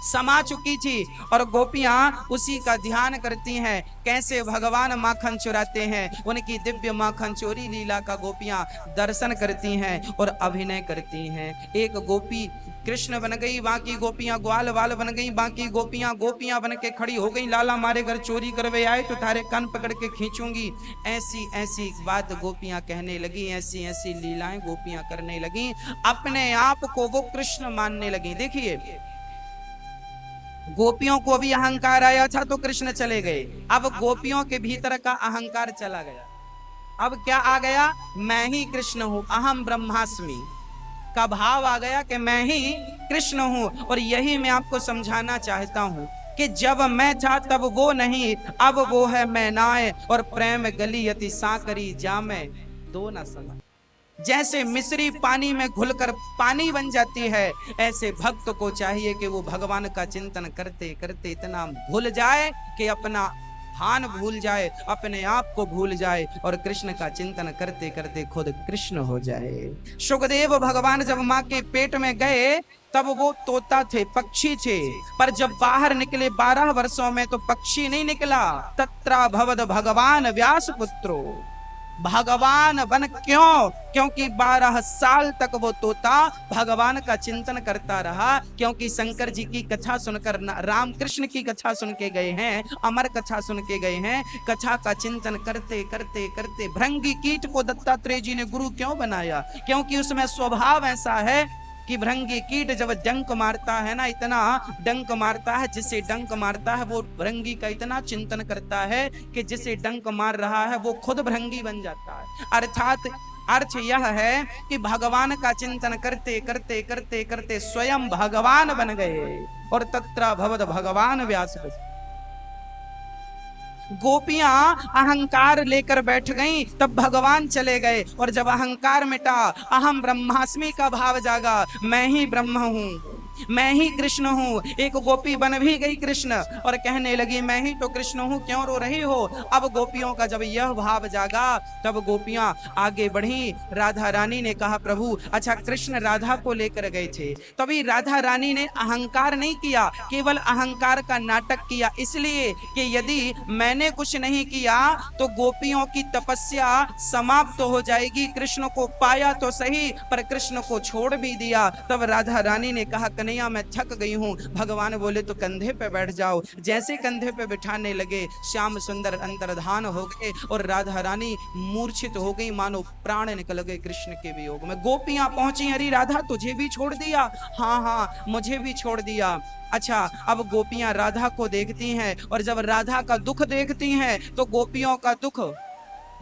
समा चुकी थी। और गोपियां उसी का ध्यान करती हैं, कैसे भगवान माखन चुराते हैं, उनकी दिव्य माखन चोरी लीला का गोपियां दर्शन करती हैं और अभिनय करती हैं। एक गोपी कृष्ण बन गई, बाकी गोपियां ग्वाल वाल बन गई, बाकी गोपियां बन के खड़ी हो गई, लाला मारे घर चोरी करवे आए तो तारे कान पकड़ के खींचूंगी। ऐसी ऐसी बात गोपियां कहने लगी, ऐसी ऐसी लीलाएं गोपियां करने लगी, अपने आप को वो कृष्ण मानने लगी। देखिए, गोपियों को भी अहंकार आया था तो कृष्ण चले गए, अब गोपियों के भीतर का अहंकार चला गया। अब क्या आ गया? मैं ही कृष्ण हूं, अहम ब्रह्मास्मि का भाव आ गया कि मैं ही कृष्ण हूं। और यही मैं आपको समझाना चाहता हूं कि जब मैं था तब वो नहीं, अब वो है मैं नाय, और प्रेम गली यति साकरी जामे दो न समा। जैसे मिश्री पानी में घुलकर पानी बन जाती है, ऐसे भक्त को चाहिए कि वो भगवान का चिंतन करते करते इतना भूल जाए कि अपना भान भूल जाए, अपने आप को भूल जाए और कृष्ण का चिंतन करते करते खुद कृष्ण हो जाए। सुखदेव भगवान जब माँ के पेट में गए तब वो तोता थे, पक्षी थे, पर जब बाहर निकले 12 वर्षों में तो पक्षी नहीं निकला। तत्रा भवद भगवान व्यास पुत्रो, भगवान बन क्यों? क्योंकि 12 साल तक वो तोता भगवान का चिंतन करता रहा, क्योंकि शंकर जी की कथा सुनकर, राम कृष्ण की कथा सुन के गए हैं, अमर कथा सुन के गए हैं। कथा का चिंतन करते करते करते भृंगी कीट को दत्तात्रेय जी ने गुरु क्यों बनाया? क्योंकि उसमें स्वभाव ऐसा है कि भृंगी कीट जब डंक मारता है ना, इतना डंक मारता है, जिसे डंक मारता है वो भृंगी का इतना चिंतन करता है कि जिसे डंक मार रहा है वो खुद भृंगी बन जाता है। अर्थात अर्थ यह है कि भगवान का चिंतन करते करते करते करते स्वयं भगवान बन गए। और तत्रा भवद भगवान व्यास। गोपियां अहंकार लेकर बैठ गईं, तब भगवान चले गए। और जब अहंकार मिटा, अहम ब्रह्मास्मि का भाव जागा, मैं ही ब्रह्म हूं, मैं ही कृष्ण हूं। एक गोपी बन भी गई कृष्ण और कहने लगी मैं ही तो कृष्ण हूं, क्यों रो रही हो। अब गोपियों का जब यह भाव जागा, तब गोपियां आगे बढ़ी। राधा रानी ने कहा प्रभु, अच्छा कृष्ण राधा को लेकर गए थे, तभी राधा रानी ने अहंकार नहीं किया, केवल अहंकार का नाटक किया, इसलिए कि यदि मैंने कुछ नहीं किया तो गोपियों की तपस्या समाप्त हो जाएगी। कृष्ण को पाया तो सही, पर कृष्ण को छोड़ भी दिया। तब राधा रानी ने कहा कन्हैया मैं थक गई हूं। भगवान बोले तो कंधे पे बैठ जाओ। जैसे कंधे पे बिठाने लगे, श्याम सुंदर अंतर्धान हो गए और राधा रानी मूर्छित हो गई, मानो प्राण निकल गए कृष्ण के वियोग में। गोपियां पहुंची, अरे राधा तुझे भी छोड़ दिया। हाँ हाँ मुझे भी छोड़ दिया। अच्छा, अब गोपियां राधा को देखती हैं और जब राधा का दुख देखती हैं तो गोपियों का दुख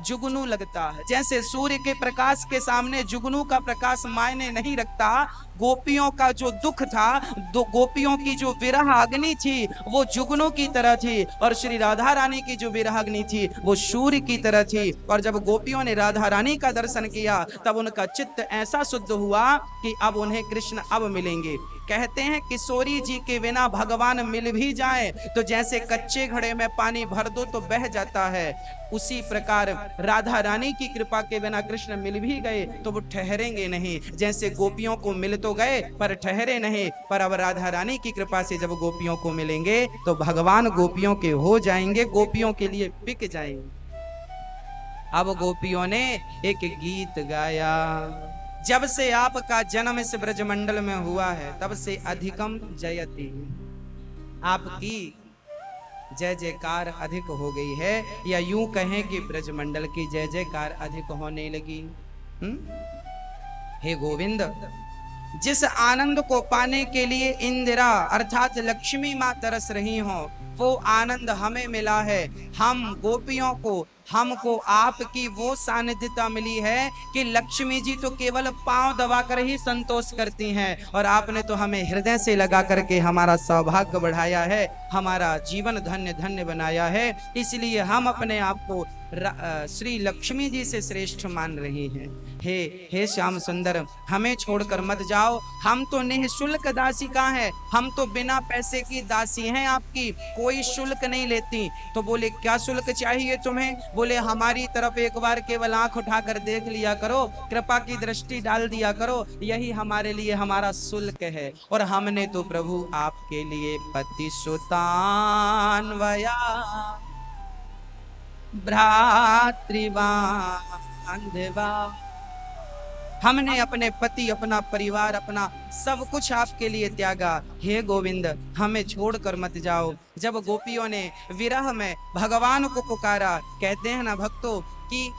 जुगनू लगता है। जैसे सूर्य के प्रकाश के सामने जुगनू का प्रकाश मायने नहीं रखता, गोपियों का जो दुख था, दो गोपियों की जो विरह अग्नि थी वो जुगनू की तरह थी, और श्री राधा रानी की जो विरह अग्नि थी वो सूर्य की तरह थी। और जब गोपियों ने राधा रानी का दर्शन किया, तब उनका चित्त ऐसा शुद्ध हुआ कि अब उन्हें कृष्ण अब मिलेंगे। कहते हैं किशोरी जी के बिना भगवान मिल भी जाए तो जैसे कच्चे घड़े में पानी भर दो तो बह जाता है, उसी प्रकार राधा रानी की कृपा के बिना कृष्ण मिल भी गए तो वो ठहरेंगे नहीं। जैसे गोपियों को मिल तो गए पर ठहरे नहीं, पर अब राधा रानी की कृपा से जब गोपियों को मिलेंगे तो भगवान गोपियों के हो जाएंगे, गोपियों के लिए बिक जाएंगे। अब गोपियों ने एक गीत गाया, जब से आपका जन्म इस ब्रजमंडल में हुआ है तब से अधिकम जयति, आपकी जय जयकार अधिक हो गई है, या यूं कहें कि ब्रजमंडल की जय जयकार अधिक होने लगी। हे गोविंद, जिस आनंद को पाने के लिए इंदिरा अर्थात लक्ष्मी मां तरस रही हो, वो आनंद हमें मिला है। हम गोपियों को, हमको आपकी वो सानिध्यता मिली है कि लक्ष्मी जी तो केवल पांव दबाकर ही संतोष करती हैं, और आपने तो हमें हृदय से लगा करके हमारा सौभाग्य बढ़ाया है, हमारा जीवन धन्य धन्य बनाया है। इसलिए हम अपने आप को श्री लक्ष्मी जी से श्रेष्ठ मान रहे हैं। हे श्याम सुंदर, हमें छोड़कर मत जाओ, हम तो निःशुल्क दासिका हैं, हम तो बिना पैसे की दासी हैं आपकी, कोई शुल्क नहीं लेती। तो बोले क्या शुल्क चाहिए तुम्हें? बोले हमारी तरफ एक बार केवल आंख उठाकर देख लिया करो, कृपा की दृष्टि डाल दिया करो, यही हमारे लिए हमारा शुल्क है। और हमने तो प्रभु आपके लिए पति सुतान्वया भ्रातृबांधवा, हमने अपने पति, अपना परिवार, अपना सब कुछ आपके लिए त्यागा। हे गोविंद, हमें छोड़कर मत जाओ। जब गोपियों ने विरह में भगवान को पुकारा, कहते हैं ना भक्तों कि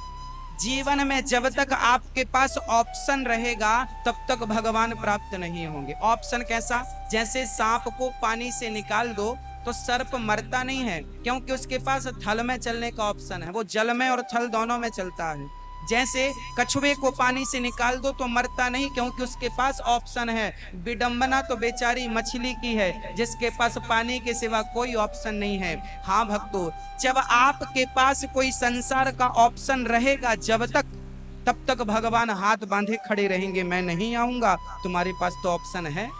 जीवन में जब तक आपके पास ऑप्शन रहेगा तब तक भगवान प्राप्त नहीं होंगे। ऑप्शन कैसा? जैसे सांप को पानी से निकाल दो तो सर्प मरता नहीं है, क्योंकि उसके पास थल में चलने का ऑप्शन है, वो जल में और थल दोनों में चलता है। जैसे कछुए को पानी से निकाल दो तो मरता नहीं, क्योंकि उसके पास ऑप्शन है। विडंबना तो बेचारी मछली की है जिसके पास पानी के सिवा कोई ऑप्शन नहीं है। हाँ भक्तों, जब आपके पास कोई संसार का ऑप्शन रहेगा जब तक, तब तक भगवान हाथ बांधे खड़े रहेंगे, मैं नहीं आऊंगा, तुम्हारे पास तो ऑप्शन है।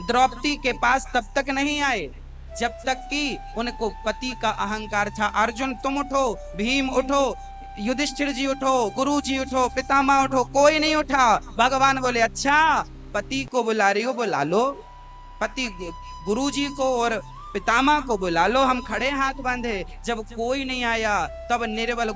द्रौपदी के पास तब तक नहीं आए जब तक कि उनको पति का अहंकार था। अर्जुन तुम उठो, भीम उठो, युधिष्ठिर जी उठो, गुरु जी उठो, पितामह उठो, कोई नहीं उठा। भगवान बोले अच्छा पति को बुला रही हो, बुला लो, पति गुरु जी को और पितामह को बुला लो, हम खड़े हाथ बांधे। जब कोई नहीं आया तब निर्बल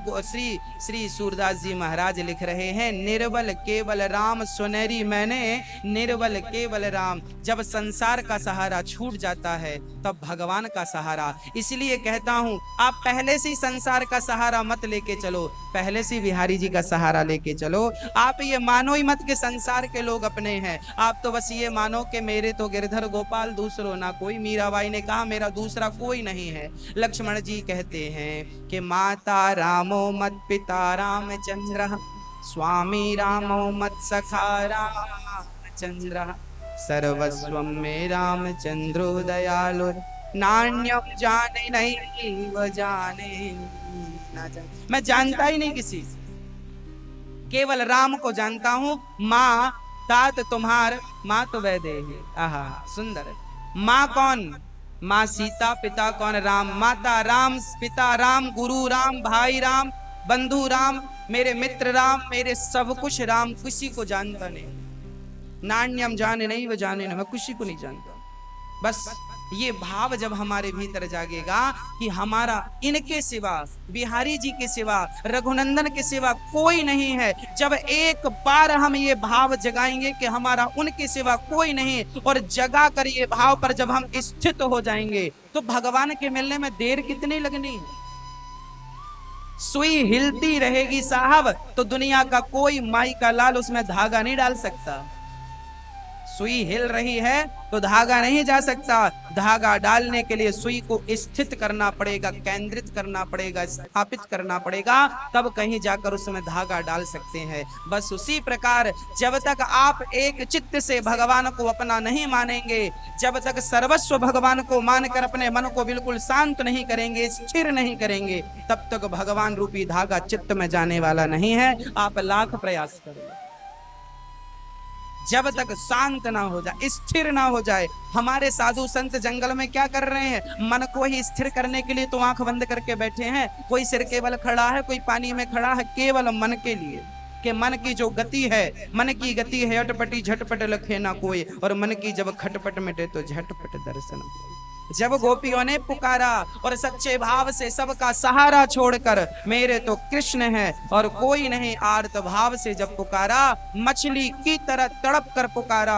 श्री सूरदास जी महाराज लिख रहे हैं, निर्बल केवल राम सुनेरी मैंने, निर्बल केवल राम। जब संसार का सहारा छूट जाता है तब भगवान का सहारा। इसलिए कहता हूं आप पहले से संसार का सहारा मत लेके चलो, पहले से बिहारी जी का सहारा लेके चलो। आप ये मानो ही मत कि संसार के लोग अपने हैं, आप तो बस ये मानो कि मेरे तो गिरधर गोपाल दूसरो ना कोई। मीराबाई ने कहा मेरा दूसरा कोई नहीं है। लक्ष्मण जी कहते हैं कि माता रामो मत पिता रामचंद्र, स्वामी रामो मत सखा रामचंद्र, सर्वस्वं मे रामचंद्रो दयालु, नान्यम जाने नहीं व जाने ना जाने। मैं जानता ही नहीं किसी, केवल राम को जानता हूं। माँ तात तुम्हार माँ तो वह दे। आहा सुंदर। माँ कौन? माँ सीता। पिता कौन? राम। माता राम, पिता राम, गुरु राम, भाई राम, बंधु राम, मेरे मित्र राम, मेरे सब कुछ राम। किसी को जानता नहीं। नान्यम जाने नहीं व जाने ना, मैं किसी को नहीं जानता। बस ये भाव जब हमारे भीतर जागेगा कि हमारा इनके सिवा, बिहारी जी के सिवा, रघुनंदन के सिवा कोई नहीं है, जब एक बार हम ये भाव जगाएंगे कि हमारा उनके सिवा कोई नहीं, और जगा कर ये भाव पर जब हम स्थित हो जाएंगे, तो भगवान के मिलने में देर कितनी लगनी है। सुई हिलती रहेगी साहब तो दुनिया का कोई माई का लाल उसमें धागा नहीं डाल सकता। सुई हिल रही है तो धागा नहीं जा सकता। धागा डालने के लिए सुई को स्थित करना पड़ेगा, केंद्रित करना पड़ेगा, स्थापित करना पड़ेगा, तब कहीं जाकर उसमें धागा डाल सकते हैं। बस उसी प्रकार जब तक आप एक चित्त से भगवान को अपना नहीं मानेंगे, जब तक सर्वस्व भगवान को मानकर अपने मन को बिल्कुल शांत नहीं करेंगे, स्थिर नहीं करेंगे, तब तक भगवान रूपी धागा चित्त में जाने वाला नहीं है। आप लाख प्रयास करें, जब तक शांत ना हो जाए, स्थिर ना हो जाए। हमारे साधु संत जंगल में क्या कर रहे हैं? मन को ही स्थिर करने के लिए तो आंख बंद करके बैठे हैं। कोई सिर केवल खड़ा है, कोई पानी में खड़ा है, केवल मन के लिए कि मन की जो गति है, मन की गति है अटपटी झटपट लखे ना कोई, और मन की जब खटपट मिटे तो झटपट दर्शन। जब गोपियों ने पुकारा और सच्चे भाव से सबका सहारा छोड़कर मेरे तो कृष्ण है और कोई नहीं, आर्त भाव से जब पुकारा, मछली की तरह तड़प कर पुकारा।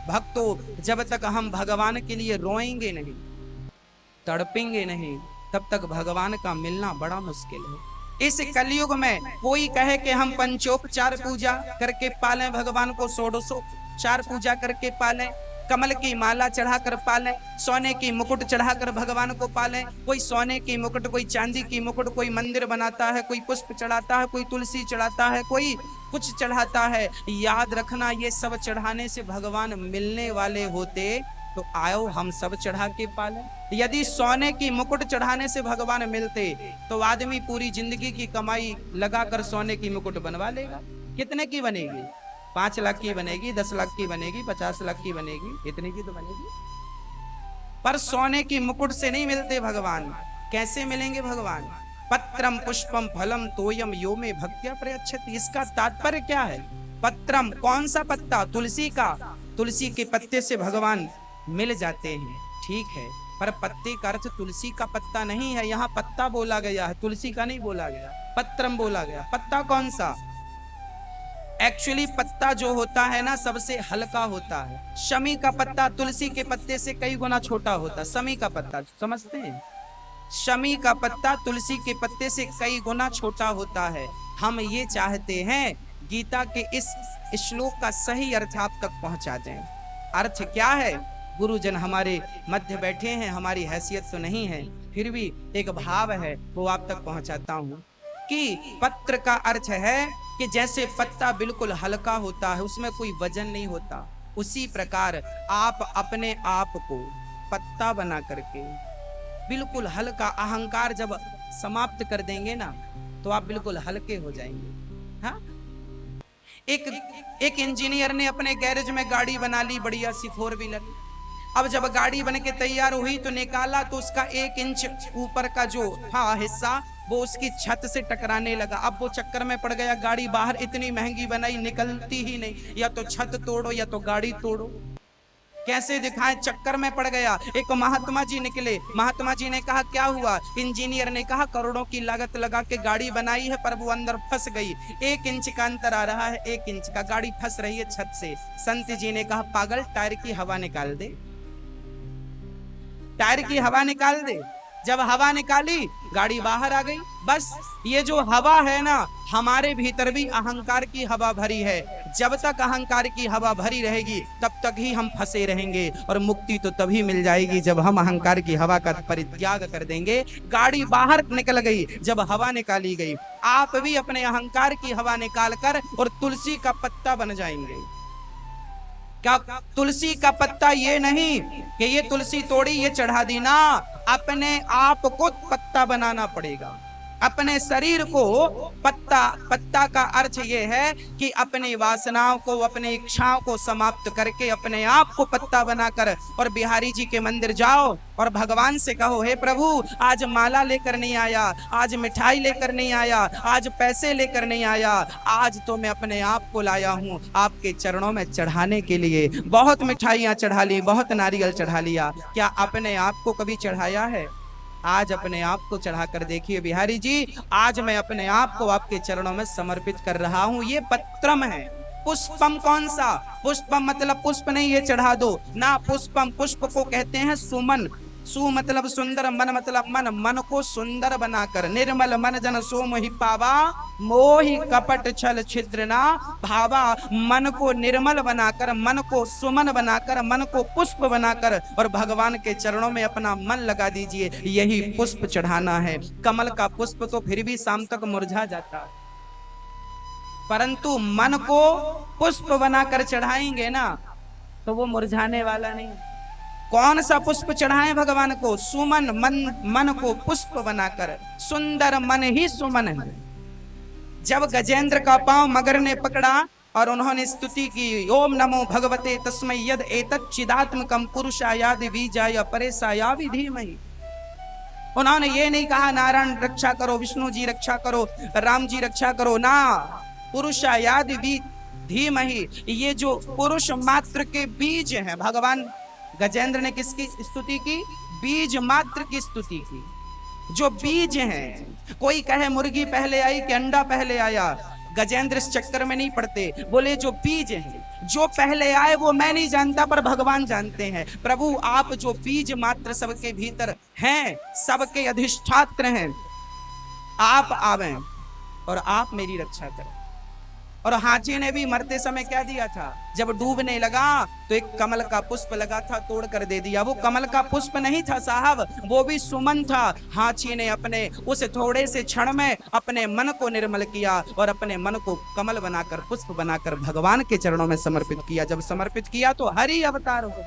भक्तों, जब तक हम भगवान के लिए रोएंगे नहीं, तड़पेंगे नहीं, तब तक भगवान का मिलना बड़ा मुश्किल है। इस कलयुग में कोई कहे कि हम पंचोपचार पूजा करके पालें भगवान को, षोडशोपचार पूजा करके पालें, कमल की माला चढ़ाकर पालें, सोने की मुकुट चढ़ाकर भगवान को पालें। कोई सोने की मुकुट, कोई चांदी की मुकुट, कोई मंदिर बनाता है, कोई पुष्प चढ़ाता है, कोई तुलसी चढ़ाता है, कोई कुछ चढ़ाता है। याद रखना, ये सब चढ़ाने से भगवान मिलने वाले होते तो आओ हम सब चढ़ा के पालें। यदि सोने की मुकुट चढ़ाने से भगवान मिलते तो आदमी पूरी जिंदगी की कमाई लगाकर सोने की मुकुट बनवा लेगा। कितने की बनेगी? 5 लाख की बनेगी, 10 लाख की बनेगी, 50 लाख की बनेगी, इतनी की तो बनेगी। पर सोने की मुकुट से नहीं मिलते भगवान। कैसे मिलेंगे भगवान? पत्रम पुष्पम फलम तोयम यो में भक्त्या प्रयच्छति। इसका तात्पर्य क्या है? पत्रम, कौन सा पत्ता? तुलसी का। तुलसी के पत्ते से भगवान मिल जाते हैं, ठीक है, पर पत्ते का अर्थ तुलसी का पत्ता नहीं है। यहाँ पत्ता बोला गया है, तुलसी का नहीं बोला गया, पत्रम बोला गया। पत्ता कौन सा? एक्चुअली पत्ता जो होता है ना, सबसे हल्का होता है। शमी का पत्ता तुलसी के पत्ते से कई गुना छोटा होता है। शमी का पत्ता समझते हैं? शमी का पत्ता तुलसी के पत्ते से कई गुना छोटा होता है। हम ये चाहते हैं गीता के इस श्लोक का सही अर्थ आप तक पहुंचा दें। अर्थ क्या है? गुरुजन हमारे मध्य बैठे हैं, हमारी हैसियत तो नहीं है, फिर भी एक भाव है वो आप तक पहुंचाता हूं कि पत्र का अर्थ है कि जैसे पत्ता बिल्कुल हल्का होता है, उसमें कोई वजन नहीं होता, उसी प्रकार आप अपने आप को पत्ता बना करके बिल्कुल हल्का, अहंकार जब समाप्त कर देंगे ना तो आप बिल्कुल हल्के हो जाएंगे। हाँ, एक इंजीनियर ने अपने गैरेज में गाड़ी बना ली, बढ़िया सी 4 व्हीलर। अब जब गाड़ी बन के तैयार हुई तो निकाला तो उसका 1 इंच ऊपर का जो था हिस्सा वो उसकी छत से टकराने लगा। अब वो चक्कर में पड़ गया, गाड़ी बाहर इतनी महंगी बनाई, निकलती ही नहीं, या तो छत तोड़ो या तो गाड़ी तोड़ो। कैसे दिखाएं, चक्कर में पड़ गया। एक महात्मा जी निकले, महात्मा जी ने कहा क्या हुआ? इंजीनियर ने कहा करोड़ों की लागत लगा के गाड़ी बनाई है पर वो अंदर फंस गई। 1 इंच का अंतर आ रहा है, 1 इंच का, गाड़ी फंस रही है छत से। संत जी ने कहा पागल, टायर की हवा निकाल दे, टायर की हवा निकाल दे। जब हवा निकाली गाड़ी बाहर आ गई। बस ये जो हवा है ना, हमारे भीतर भी अहंकार की हवा भरी है। जब तक अहंकार की हवा भरी रहेगी तब तक ही हम फंसे रहेंगे, और मुक्ति तो तभी मिल जाएगी जब हम अहंकार की हवा का परित्याग कर देंगे। गाड़ी बाहर निकल गई जब हवा निकाली गई। आप भी अपने अहंकार की हवा निकाल कर और तुलसी का पत्ता बन जाएंगे। क्या तुलसी का पत्ता ये नहीं कि ये तुलसी तोड़ी ये चढ़ा दी ना, अपने आप को पत्ता बनाना पड़ेगा। अपने शरीर को पत्ता, पत्ता का अर्थ ये है कि अपनी वासनाओं को, अपनी इच्छाओं को समाप्त करके अपने आप को पत्ता बनाकर और बिहारी जी के मंदिर जाओ और भगवान से कहो, हे प्रभु आज माला लेकर नहीं आया, आज मिठाई लेकर नहीं आया, आज पैसे लेकर नहीं आया, आज तो मैं अपने आप को लाया हूं आपके चरणों में चढ़ाने के लिए। बहुत मिठाइयां चढ़ा ली, बहुत नारियल चढ़ा लिया, क्या अपने आप को कभी चढ़ाया है? आज अपने आप को चढ़ाकर देखिए बिहारी जी, आज मैं अपने आप को आपके चरणों में समर्पित कर रहा हूं। ये पत्रम है। पुष्पम कौन सा? पुष्पम मतलब पुष्प नहीं ये चढ़ा दो ना, पुष्पम, पुष्प को कहते हैं सुमन। सु मतलब सुंदर, मन मतलब मन, मन को सुंदर बनाकर, निर्मल मन जन सो मोहि पावा, मोहि कपट छल छिद्र ना भावा। मन को निर्मल बनाकर, मन को सुमन बनाकर, मन को पुष्प बनाकर और भगवान के चरणों में अपना मन लगा दीजिए, यही पुष्प चढ़ाना है। कमल का पुष्प तो फिर भी शाम तक मुरझा जाता है, परंतु मन को पुष्प बनाकर चढ़ाएंगे ना तो वो मुरझाने वाला नहीं। कौन सा पुष्प चढ़ाएं भगवान को? सुमन, मन को पुष्प बनाकर। सुंदर मन ही सुमन है। जब गजेंद्र का पांव मगर ने पकड़ा और उन्होंने स्तुति की, ओम नमो भगवते तस्मै यद एतत् चिदात्मकं पुरुषायादि बीजाय परेशायावि धीमहि। उन्होंने ये नहीं कहा नारायण रक्षा करो, विष्णु जी रक्षा करो, राम जी रक्षा करो, ना, पुरुषायादि धीमहि। ये जो पुरुष मात्र के बीज हैं, भगवान गजेंद्र ने किसकी स्तुति की? बीज मात्र की स्तुति की। जो बीज हैं, कोई कहे मुर्गी पहले आई कि अंडा पहले आया, गजेंद्र इस चक्कर में नहीं पड़ते, बोले जो बीज हैं, जो पहले आए वो मैं नहीं जानता पर भगवान जानते हैं। प्रभु आप जो बीज मात्र सबके भीतर हैं, सबके अधिष्ठात्र हैं, आप आवें और आप मेरी रक्षा करें। और हाथी ने भी मरते समय क्या दिया था? जब डूबने लगा तो एक कमल का पुष्प लगा था, तोड़ कर दे दिया। वो कमल का पुष्प नहीं था साहब, वो भी सुमन था। हाथी ने अपने उस थोड़े से क्षण में अपने मन को निर्मल किया और अपने मन को कमल बनाकर, पुष्प बनाकर भगवान के चरणों में समर्पित किया। जब समर्पित किया तो हरि अवतार हो,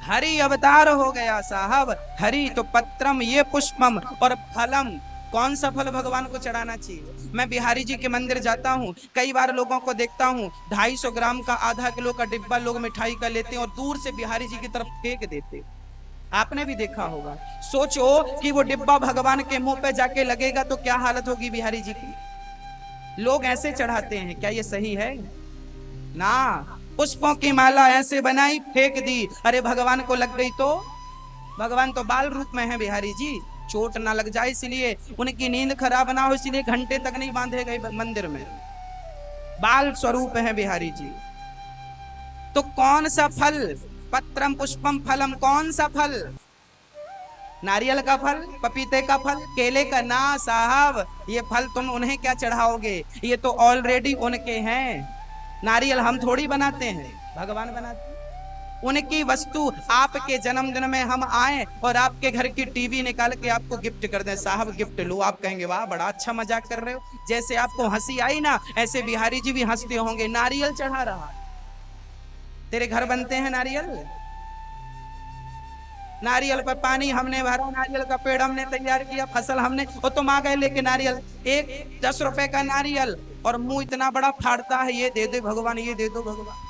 हरि अवतार हो गया साहब। हरि तो पत्रम, ये पुष्पम, और फलम, कौन सा फल भगवान को चढ़ाना चाहिए? मैं बिहारी जी के मंदिर जाता हूँ, कई बार लोगों को देखता हूँ 250 ग्राम का, आधा किलो का डिब्बा लोग मिठाई का लेते हैं और दूर से बिहारी जी की तरफ फेंक देते। आपने भी देखा होगा। सोचो कि वो डिब्बा भगवान के मुंह पे जाके लगेगा तो क्या हालत होगी बिहारी जी की। लोग ऐसे चढ़ाते हैं, क्या ये सही है? ना, पुष्पों की माला ऐसे बनाई, फेंक दी, अरे भगवान को लग गई तो? भगवान तो बाल रूप में है बिहारी जी, चोट ना लग जाए इसलिए, उनकी नींद खराब ना हो इसलिए घंटे तक नहीं बांधे गए मंदिर में, बाल स्वरूप है बिहारी जी। तो कौन सा फल? पत्रम पुष्पम फलम, कौन सा फल? नारियल का फल, पपीते का फल, केले का? ना साहब, ये फल तुम उन्हें क्या चढ़ाओगे, ये तो ऑलरेडी उनके हैं। नारियल हम थोड़ी बनाते हैं, भगवान बनाते हैं। उनकी वस्तु, आपके जन्मदिन में हम आए और आपके घर की टीवी निकाल के आपको गिफ्ट कर दें, साहब गिफ्ट लो, आप कहेंगे वाह बड़ा अच्छा मजाक कर रहे हो। जैसे आपको हंसी आई ना, ऐसे बिहारी जी भी हंसते होंगे। नारियल चढ़ा रहा, तेरे घर बनते हैं नारियल? नारियल पर पानी हमने भरा, नारियल का पेड़ हमने तैयार किया, फसल हमने, और तुम आ गए लेके नारियल, एक 10 रुपए का नारियल, और मुंह इतना बड़ा फाड़ता है, ये दे दो भगवान, ये दे दो भगवान।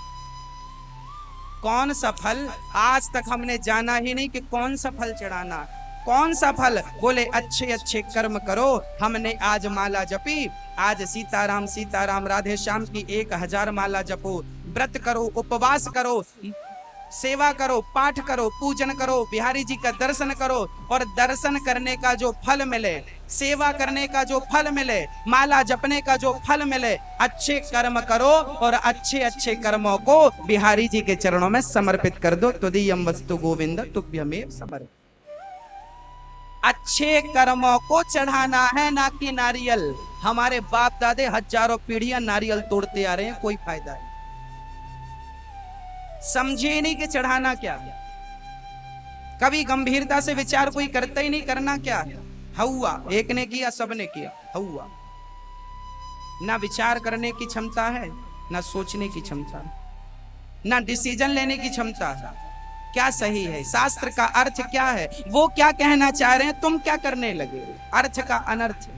कौन सा फल? आज तक हमने जाना ही नहीं कि कौन सा फल चढ़ाना। कौन सा फल? बोले अच्छे अच्छे कर्म करो। हमने आज माला जपी, आज सीताराम सीताराम राधे श्याम की 1000 माला जपो, व्रत करो, उपवास करो, सेवा करो, पाठ करो, पूजन करो, बिहारी जी का दर्शन करो, और दर्शन करने का जो फल मिले, सेवा करने का जो फल मिले, माला जपने का जो फल मिले, अच्छे कर्म करो और अच्छे अच्छे कर्मों को बिहारी जी के चरणों में समर्पित कर दो। तुदीयम वस्तु गोविंद तुभ्यमेव समर्पित। अच्छे कर्मों को चढ़ाना है, ना कि नारियल। हमारे बाप दादे हजारों पीढ़ियां नारियल तोड़ते आ रहे हैं, कोई फायदा नहीं। समझे नहीं कि चढ़ाना क्या है, कभी गंभीरता से विचार कोई करता ही नहीं, करना क्या है। हुआ, एक ने किया सबने किया, हुआ। ना विचार करने की क्षमता है, ना सोचने की क्षमता। ना डिसीजन लेने की क्षमता। क्या सही है, शास्त्र का अर्थ क्या है, वो क्या कहना चाह रहे हैं, तुम क्या करने लगे, अर्थ का अनर्थ,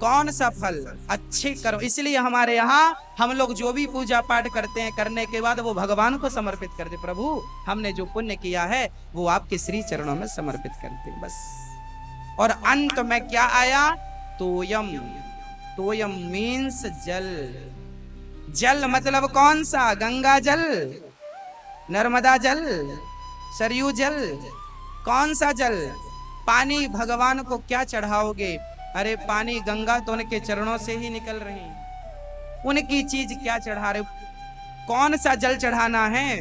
कौन सा फल, अच्छे करो। इसलिए हमारे यहाँ हम लोग जो भी पूजा पाठ करते हैं, करने के बाद वो भगवान को समर्पित करते, प्रभु हमने जो पुण्य किया है वो आपके श्री चरणों में समर्पित करते, बस। और अंत में क्या आया, तोयम। तोयम मीन्स जल। जल मतलब कौन सा, गंगा जल, नर्मदा जल, सरयू जल, कौन सा जल। पानी भगवान को क्या चढ़ाओगे, अरे पानी गंगा तो उनके चरणों से ही निकल रही, उनकी चीज क्या चढ़ा रहे, कौन सा जल चढ़ाना है।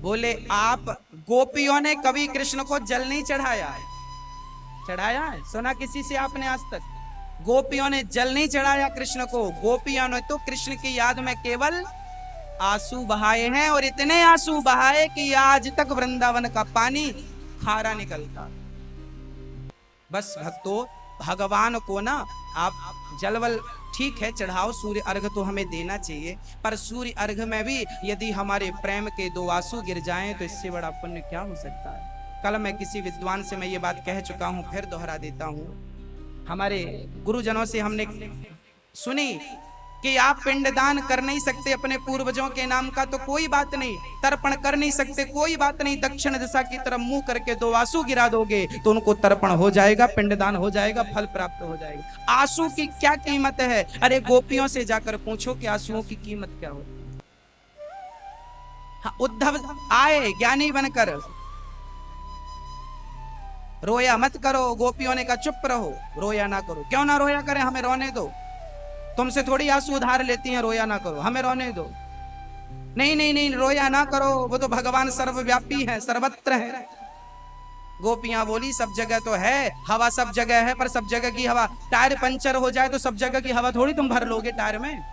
बोले आप, गोपियों ने कभी कृष्ण को जल नहीं चढ़ाया है, चढ़ाया है, सुना किसी से आपने आज तक, गोपियों ने जल नहीं चढ़ाया कृष्ण को। गोपियों ने तो कृष्ण की याद में केवल आंसू बहाए हैं, और इतने आंसू बहाए कि आज तक वृंदावन का पानी खारा निकलता। बस भक्तों, भगवान को ना आप जलवल ठीक है चढ़ाओ, सूर्य अर्घ तो हमें देना चाहिए, पर सूर्य अर्घ में भी यदि हमारे प्रेम के दो आंसू गिर जाएं तो इससे बड़ा पुण्य क्या हो सकता है। कल मैं किसी विद्वान से मैं ये बात कह चुका हूं, फिर दोहरा देता हूं। हमारे गुरुजनों से हमने सुनी कि आप पिंडदान कर नहीं सकते अपने पूर्वजों के नाम का, तो कोई बात नहीं, तर्पण कर नहीं सकते, कोई बात नहीं, दक्षिण दिशा की तरफ मुंह करके दो आंसू गिरा दोगे तो उनको तर्पण हो जाएगा, पिंडदान हो जाएगा, फल प्राप्त हो जाएगा। आंसू की क्या कीमत है, अरे गोपियों से जाकर पूछो कि आंसुओं की कीमत क्या हो। हाँ, उद्धव आए ज्ञानी बनकर, रोया मत करो, गोपियों ने कहा चुप रहो, रोया ना करो। क्यों ना रोया करें, हमें रोने दो, तुमसे थोड़ी आंसू उधार लेती हैं, रोया ना करो, हमें रोने दो। नहीं नहीं नहीं, रोया ना करो, वो तो भगवान सर्वव्यापी है, सर्वत्र है। गोपियां बोली सब जगह तो है, हवा सब जगह है, पर सब जगह की हवा, टायर पंचर हो जाए तो सब जगह की हवा थोड़ी तुम भर लोगे टायर में,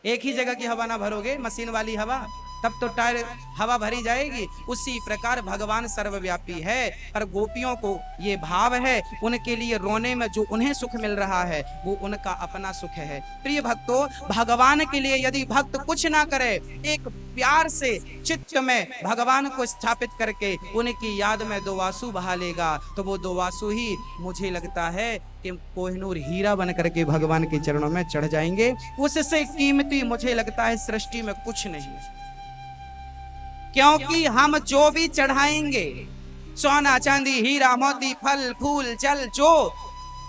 एक ही जगह की हवा ना भरोगे, मशीन वाली हवा, तब तो टायर हवा भरी जाएगी। उसी प्रकार भगवान सर्वव्यापी है, पर गोपियों को ये भाव है, उनके लिए रोने में जो उन्हें सुख मिल रहा है वो उनका अपना सुख है। प्रिय भक्तों, भगवान के लिए यदि भक्त कुछ ना करे, एक प्यार से चित्त में भगवान को स्थापित करके उनकी याद में दो आंसू बहा लेगा, तो वो दो आंसू ही मुझे लगता है कि कोहिनूर हीरा बन करके भगवान के चरणों में चढ़ जाएंगे। उससे कीमती मुझे लगता है सृष्टि में कुछ नहीं, क्योंकि हम जो भी चढ़ाएंगे, सोना चांदी हीरा मोती फल फूल जल, जो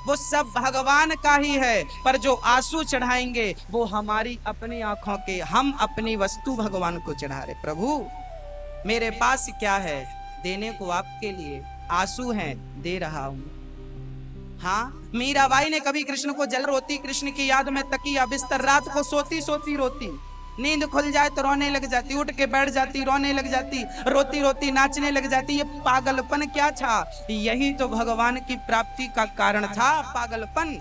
वो सब भगवान का ही है, पर जो आंसू चढ़ाएंगे वो हमारी अपनी आंखों के, हम अपनी वस्तु भगवान को चढ़ा रहे। प्रभु मेरे पास क्या है देने को आपके लिए, आंसू हैं दे रहा हूं। हाँ, मीराबाई ने कभी कृष्ण को जल रोती, कृष्ण की याद में तकिया बिस्तर, रात को सोती सोती रोती, नींद खुल जाए तो रोने लग जाती, उठ के बैठ जाती, रोने लग जाती, रोती रोती नाचने लग जाती। ये पागलपन क्या था, यही तो भगवान की प्राप्ति का कारण था, पागलपन।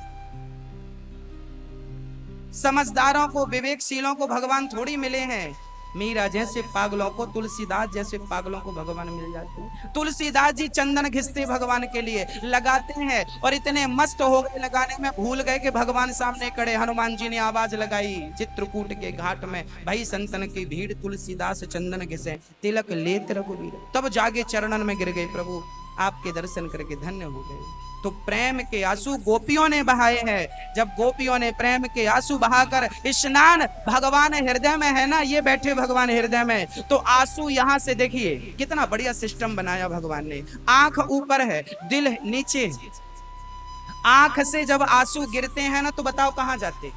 समझदारों को, विवेकशीलों को भगवान थोड़ी मिले हैं, मीरा जैसे पागलों को, तुलसीदास जैसे पागलों को भगवान मिल जाते हैं। तुलसीदास जी चंदन घिसते भगवान के लिए, लगाते हैं, और इतने मस्त हो गए लगाने में, भूल गए कि भगवान सामने खड़े। हनुमान जी ने आवाज लगाई चित्रकूट के घाट में, भाई संतन की भीड़, तुलसीदास चंदन घिसे, तिलक लेत रघुवीर, तब जागे चरणन में गिर गए, प्रभु आपके दर्शन करके धन्य हो गए। तो प्रेम के आंसू गोपियों ने बहाए हैं। जब गोपियों ने प्रेम के आंसू बहाकर, स्नान भगवान हृदय में है ना, ये बैठे भगवान हृदय में, तो आंसू यहां से देखिए कितना बढ़िया सिस्टम बनाया भगवान ने। आंख ऊपर है, दिल नीचे, आंख से जब आंसू गिरते हैं ना तो बताओ कहां जाते,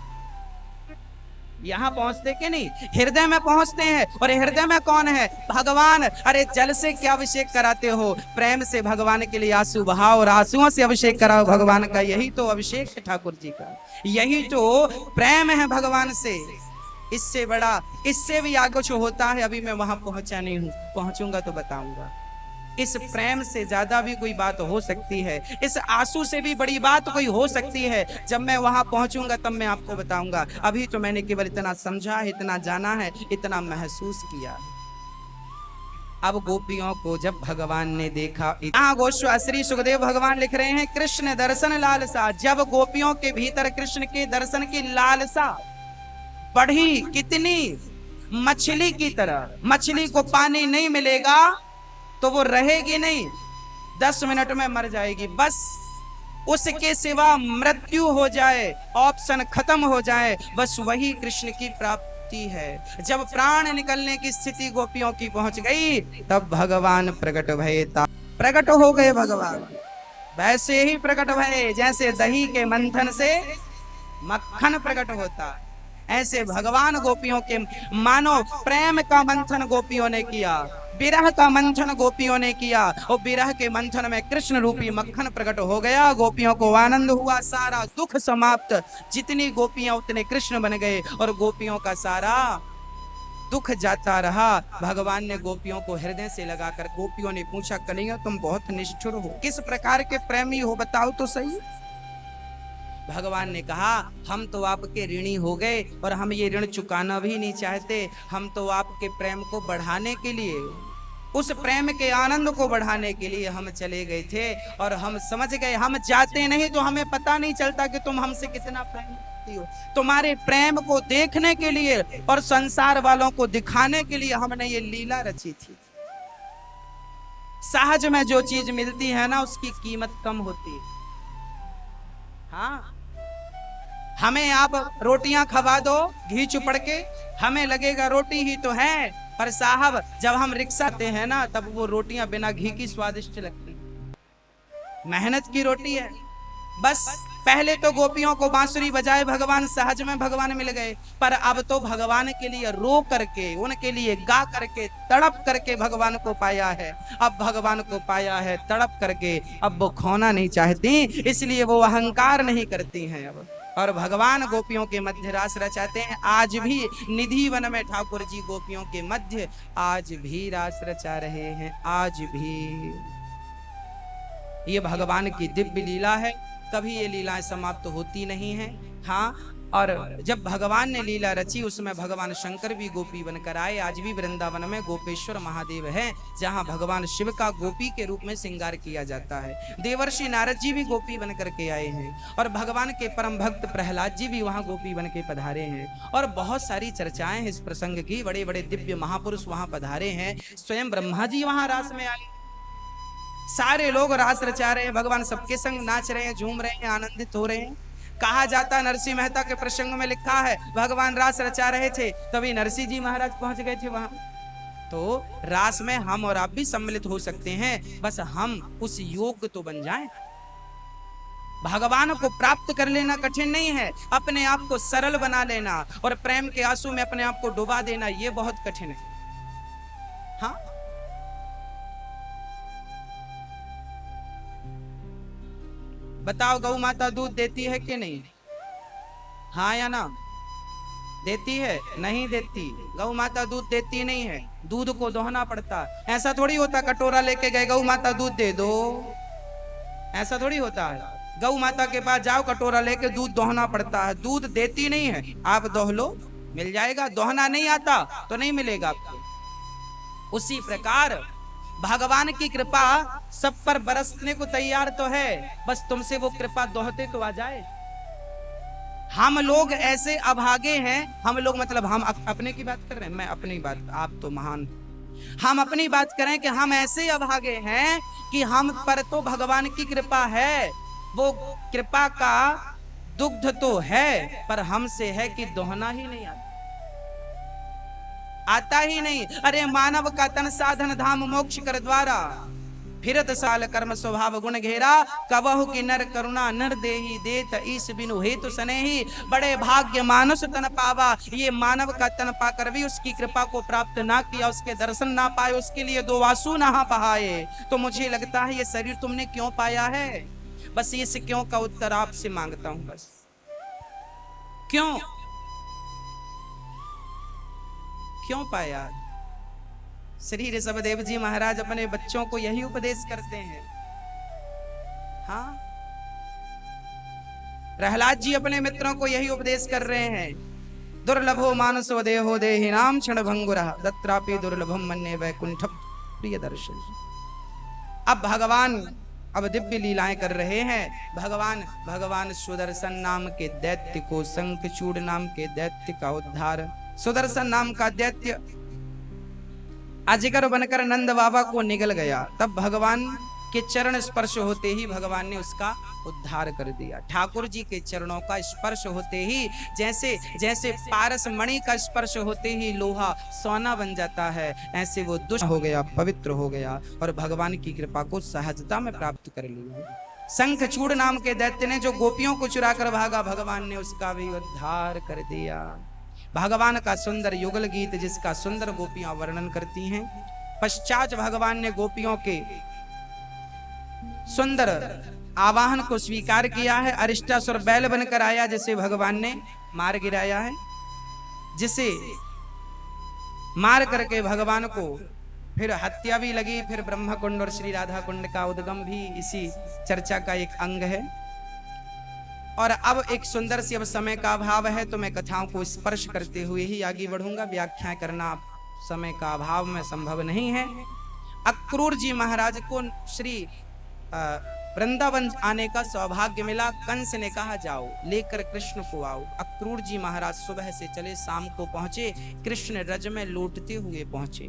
यहां पहुंचते कि नहीं, हृदय में पहुंचते हैं। और हृदय में कौन है, भगवान। अरे जल से क्या अभिषेक कराते हो, प्रेम से भगवान के लिए आंसू बहाओ और आंसुओं से अभिषेक कराओ भगवान का। यही तो अभिषेक है ठाकुर जी का, यही तो प्रेम है भगवान से। इससे बड़ा, इससे भी आगे जो होता है, अभी मैं वहां पहुंचा नहीं हूं, पहुंचूंगा तो बताऊंगा। इस प्रेम से ज्यादा भी कोई बात हो सकती है, इस आंसू से भी बड़ी बात कोई हो सकती है। जब मैं वहां पहुंचूंगा तब मैं आपको बताऊंगा। अभी तो मैंने केवल इतना समझा है, इतना जाना है, इतना महसूस किया। अब गोपियों को जब भगवान ने देखा, गोस्वामी श्री सुखदेव भगवान लिख रहे हैं, कृष्ण दर्शन लालसा। जब गोपियों के भीतर कृष्ण के दर्शन की लालसा, बढ़ी कितनी, मछली की तरह। मछली को पानी नहीं मिलेगा तो वो रहेगी नहीं, 10 मिनट में मर जाएगी। बस उसके सिवा मृत्यु हो जाए, ऑप्शन खत्म हो जाए, बस वही कृष्ण की प्राप्ति है। जब प्राण निकलने की स्थिति गोपियों की पहुंच गई, तब भगवान प्रकट भये। प्रकट हो गए भगवान, वैसे ही प्रकट भये जैसे दही के मंथन से मक्खन प्रकट होता, ऐसे भगवान गोपियों के मानो प्रेम का मंथन गोपियों ने किया, विरह का मंथन गोपियों ने किया, और विरह के मंथन में कृष्ण रूपी मक्खन प्रकट हो गया। गोपियों को आनंद हुआ, सारा दुख समाप्त। जितनी गोपियां उतने कृष्ण बन गए और गोपियों का सारा दुख जाता रहा। भगवान ने गोपियों को हृदय से लगाकर, गोपियों ने पूछा, कन्हैया तुम बहुत निष्ठुर हो, किस प्रकार के प्रेमी हो, बताओ तो सही। भगवान ने कहा, हम तो आपके ऋणी हो गए और हम ये ऋण चुकाना भी नहीं चाहते। हम तो आपके प्रेम को बढ़ाने के लिए, उस प्रेम के आनंद को बढ़ाने के लिए हम चले गए थे, और हम समझ गए हम जाते नहीं तो हमें पता नहीं चलता कि तुम हमसे कितना प्रेम करती हो। तुम्हारे प्रेम को देखने के लिए और संसार वालों को दिखाने के लिए हमने ये लीला रची थी। सहज में जो चीज मिलती है ना, उसकी कीमत कम होती है। हाँ, हमें आप रोटियां खवा दो घी चुपड़ के, हमें लगेगा रोटी ही तो है, पर साहब जब हम रिक्शा आते हैं ना, तब वो रोटियां बिना घी की स्वादिष्ट लगती, मेहनत की रोटी है। बस पहले तो गोपियों को बांसुरी बजाए भगवान, सहज में भगवान मिल गए, पर अब तो भगवान के लिए रो करके, उनके लिए गा करके, तड़प करके भगवान को पाया है। अब भगवान को पाया है तड़प करके, अब वो खोना नहीं चाहती, इसलिए वो अहंकार नहीं करती हैं अब। और भगवान गोपियों के मध्य रास रचाते हैं। आज भी निधि वन में ठाकुर जी गोपियों के मध्य आज भी रास रचा रहे हैं। आज भी ये भगवान की दिव्य लीला है, कभी ये लीलाएं समाप्त होती नहीं हैं। हाँ, और जब भगवान ने लीला रची, उसमें भगवान शंकर भी गोपी बनकर आए। आज भी वृंदावन में गोपेश्वर महादेव है, जहाँ भगवान शिव का गोपी के रूप में श्रृंगार किया जाता है। देवर्षि नारद जी भी गोपी बन करके आए हैं, और भगवान के परम भक्त प्रहलाद जी भी वहाँ गोपी बन के पधारे हैं। और बहुत सारी चर्चाएं हैं इस प्रसंग की, बड़े बड़े दिव्य महापुरुष वहाँ पधारे हैं। स्वयं ब्रह्मा जी वहाँ रास में आए, सारे लोग रास रचा रहे हैं, भगवान सबके संग नाच रहे हैं, झूम रहे हैं, आनंदित हो रहे हैं। कहा जाता है, नरसिंह मेहता के प्रसंग में लिखा है, भगवान रास रचा रहे थे, तभी नरसिंह जी महाराज पहुंच गए थे वहां। तो रास में हम और आप भी सम्मिलित हो सकते हैं, बस हम उस योग्य तो बन जाएं। भगवान को प्राप्त कर लेना कठिन नहीं है, अपने आप को सरल बना लेना और प्रेम के आंसू में अपने आप को डुबा देना, ये बहुत कठिन है। हाँ, बताओ, गौ माता दूध देती है कि नहीं? हाँ या ना? देती है? नहीं देती। गौ माता दूध देती नहीं है, दूध को दोहना पड़ता। ऐसा थोड़ी होता कटोरा लेके गए, गौ माता दूध दे दो, ऐसा थोड़ी होता है। गौ माता के पास जाओ, कटोरा लेके दूध दोहना पड़ता है। दूध देती नहीं है, आप दोह लो मिल जाएगा, दोहना नहीं आता तो नहीं मिलेगा आपको। उसी प्रकार भगवान की कृपा सब पर बरसने को तैयार तो है, बस तुमसे वो कृपा दोहते तो आ जाए। हम लोग ऐसे अभागे हैं, हम लोग मतलब हम अपने की बात कर रहे हैं, मैं अपनी बात, आप तो महान, हम अपनी बात करें कि हम ऐसे अभागे हैं कि हम पर तो भगवान की कृपा है, वो कृपा का दुग्ध तो है, पर हमसे है कि दोहना ही नहीं आता ही नहीं। अरे मानव का तन साधन धाम मोक्ष कर द्वारा, फिरत साल कर्म स्वभाव गुण घेरा, कबहु की नर करुणा नर देही देत ईस बिनु हेतु सनेही। बड़े भाग्य मानुष तन पावा, ये मानव का तन पाकर भी उसकी कृपा को प्राप्त ना किया, उसके दर्शन ना पाए, उसके लिए दो आंसू नहा बहाए। तो मुझे लगता है ये शरीर तुमने क्यों पाया है? बस इस क्यों का उत्तर आपसे मांगता हूं, बस क्यों क्यों पाया? श्री ऋषभदेव जी महाराज अपने बच्चों को यही उपदेश करते हैं। हाँ, प्रहलाद जी अपने मित्रों को यही उपदेश कर रहे हैं। दुर्लभो मानसो देहो देहि नाम क्षण भंगुरः दत्रापि दुर्लभम मन्ये वैकुंठ प्रिय दर्शन। अब भगवान अब दिव्य लीलाएं कर रहे हैं भगवान सुदर्शन नाम के दैत्य को, शंखचूड़ नाम के दैत्य का उद्धार। सुदर्शन नाम का दैत्य अजगर बनकर नंद बाबा को निगल गया, तब भगवान के चरण स्पर्श होते ही भगवान ने उसका उद्धार कर दिया। ठाकुर जी के चरणों का स्पर्श होते ही जैसे जैसे पारस मणि का स्पर्श होते ही लोहा सोना बन जाता है, ऐसे वो दुष्ट हो गया, पवित्र हो गया और भगवान की कृपा को सहजता में प्राप्त कर लिया। शंखचूड़ नाम के दैत्य ने जो गोपियों को चुरा कर भागा, भगवान ने उसका भी उद्धार कर दिया। भगवान का सुंदर युगल गीत जिसका सुंदर गोपियां वर्णन करती हैं। पश्चात भगवान ने गोपियों के सुंदर आवाहन को स्वीकार किया है। अरिष्टासुर बैल बनकर आया जिसे भगवान ने मार गिराया है, जिसे मार करके भगवान को फिर हत्या भी लगी। फिर ब्रह्म कुंड और श्री राधा कुंड का उद्गम भी इसी चर्चा का एक अंग है। और अब एक सुंदर सी, अब समय का अभाव है तो मैं कथाओं को स्पर्श करते हुए ही आगे बढ़ूंगा। व्याख्या करना समय का अभाव में संभव नहीं है। अक्रूर जी महाराज को श्री वृंदावन आने का सौभाग्य मिला। कंस ने कहा जाओ लेकर कृष्ण को आओ। अक्रूर जी महाराज सुबह से चले, शाम को पहुंचे। कृष्ण रज में लौटते हुए पहुंचे।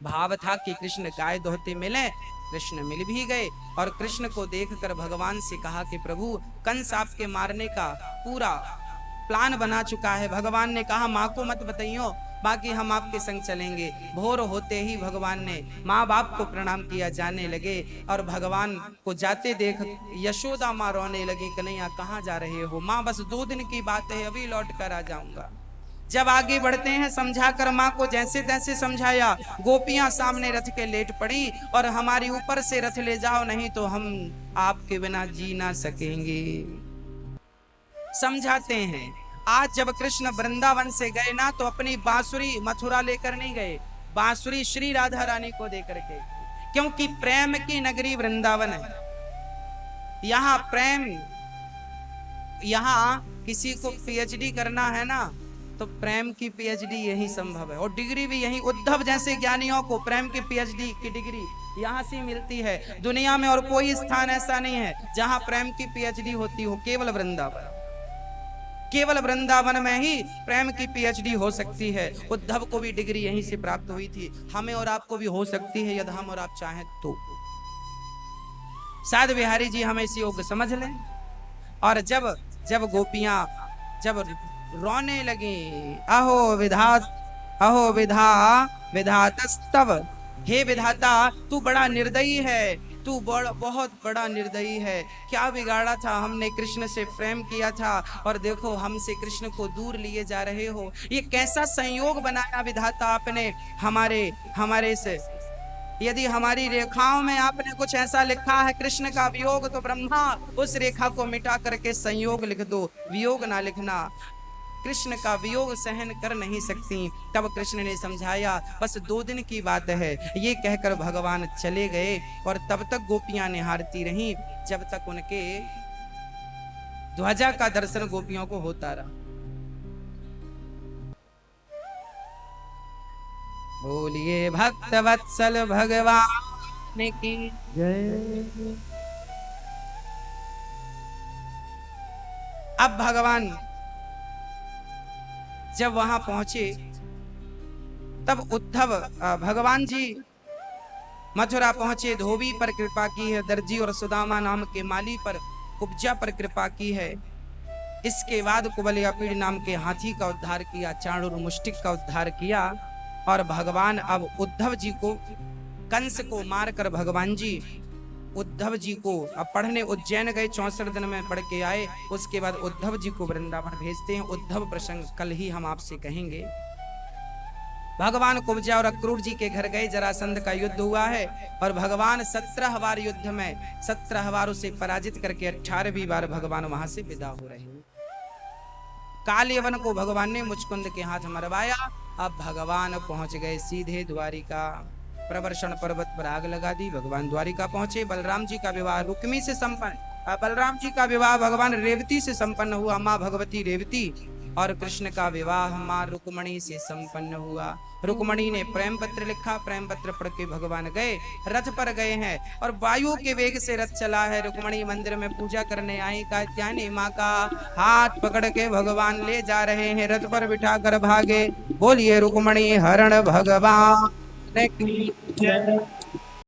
भाव था कि कृष्ण गाय दोहते मिले, कृष्ण मिल भी गए और कृष्ण को देखकर भगवान से कहा कि प्रभु कंस आपके मारने का पूरा प्लान बना चुका है। भगवान ने कहा माँ को मत बताइयो, बाकी हम आपके संग चलेंगे। भोर होते ही भगवान ने माँ बाप को प्रणाम किया, जाने लगे और भगवान को जाते देख यशोदा माँ रोने लगी, कन्हैया कहाँ जा रहे हो? माँ बस 2 दिन की बात है, अभी लौट कर आ जाऊंगा। जब आगे बढ़ते हैं, समझाकर माँ को जैसे तैसे समझाया। गोपियां सामने रथ के लेट पड़ी और हमारी ऊपर से रथ ले जाओ, नहीं तो हम आपके बिना जी ना सकेंगे। समझाते हैं। आज जब कृष्ण वृंदावन से गए ना, तो अपनी बांसुरी मथुरा लेकर नहीं गए, बांसुरी श्री राधा रानी को देकर के, क्योंकि प्रेम की नगरी वृंदावन है। यहाँ प्रेम, यहाँ किसी को पीएचडी करना है ना, तो प्रेम की पीएचडी यही संभव है और डिग्री भी यही। उद्धव जैसे ज्ञानियों को प्रेम की पीएचडी की डिग्री यहाँ से मिलती है। दुनिया में और कोई स्थान ऐसा नहीं है जहाँ प्रेम की पीएचडी होती हो, केवल वृंदावन। केवल वृंदावन में ही प्रेम की पीएचडी हो सकती है। उद्धव को भी डिग्री यहीं से प्राप्त हुई थी, हमें और आपको भी हो सकती है यदि हम और आप चाहें तो। साध बिहारी जी हमें इस योग समझ लें। और जब गोपियां जब रोने लगी, अहो विधातस्तव, हे विधाता तू बड़ा निर्दयी है, तू बहुत बड़ा निर्दयी है। क्या बिगाड़ा था? हमने कृष्ण से प्रेम किया था और देखो हमसे कृष्ण को दूर लिए जा रहे हो। ये कैसा संयोग बनाया विधाता आपने हमारे से। यदि हमारी रेखाओं में आपने कुछ ऐसा लिखा है कृष्ण का वियोग, तो ब्रह्मा उस रेखा को मिटा करके संयोग लिख दो, वियोग ना लिखना। कृष्ण का वियोग सहन कर नहीं सकती। तब कृष्ण ने समझाया बस 2 दिन की बात है, ये कहकर भगवान चले गए। और तब तक गोपियां निहारती रहीं जब तक उनके ध्वजा का दर्शन गोपियों को होता रहा। बोलिए भक्त वत्सल भगवान की जय। अब भगवान जब वहां पहुंचे, तब उद्धव भगवान जी मथुरा पहुंचे। धोबी पर कृपा की है, दर्जी और सुदामा नाम के माली पर, कुब्जा पर कृपा की है। इसके बाद कुबलयापीड़ नाम के हाथी का उद्धार किया, चाणूर मुष्टिक का उद्धार किया। और भगवान अब उद्धव जी को, कंस को मारकर भगवान जी उद्धव जी को अब पढ़ने उज्जैन गए, 64 दिन में पढ़ के आए। उसके बाद उद्धव जी को वृंदावन भेजते हैं। उद्धव प्रसंग कल ही हम आपसे कहेंगे। भगवान कुब्जा और अक्रूर जी के घर गए, जरासंध का युद्ध हुआ है और भगवान 17 बार युद्ध में 17 बार उसे पराजित करके 18वीं बार भगवान वहां से विदा हो रहे हैं। कालयवन को भगवान ने मुचकुंद के हाथ मरवाया। अब भगवान पहुंच गए सीधे द्वारिका। प्रवर्षण पर्वत पर आग लगा दी, भगवान द्वारिका पहुंचे। बलराम जी का विवाह रुक्मी से संपन्न, बलराम जी का विवाह भगवान रेवती से संपन्न हुआ। माँ भगवती रेवती और कृष्ण का विवाह मां रुक्मणी से संपन्न हुआ। रुक्मणी ने प्रेम पत्र लिखा, प्रेम पत्र पढ़ के भगवान गए, रथ पर गए हैं और वायु के वेग से रथ चला है। रुक्मणी मंदिर में पूजा करने आई, कात्यायनी माँ का हाथ पकड़ के भगवान ले जा रहे हैं, रथ पर बिठा कर भागे। बोलिए रुक्मणी हरण भगवान की जय।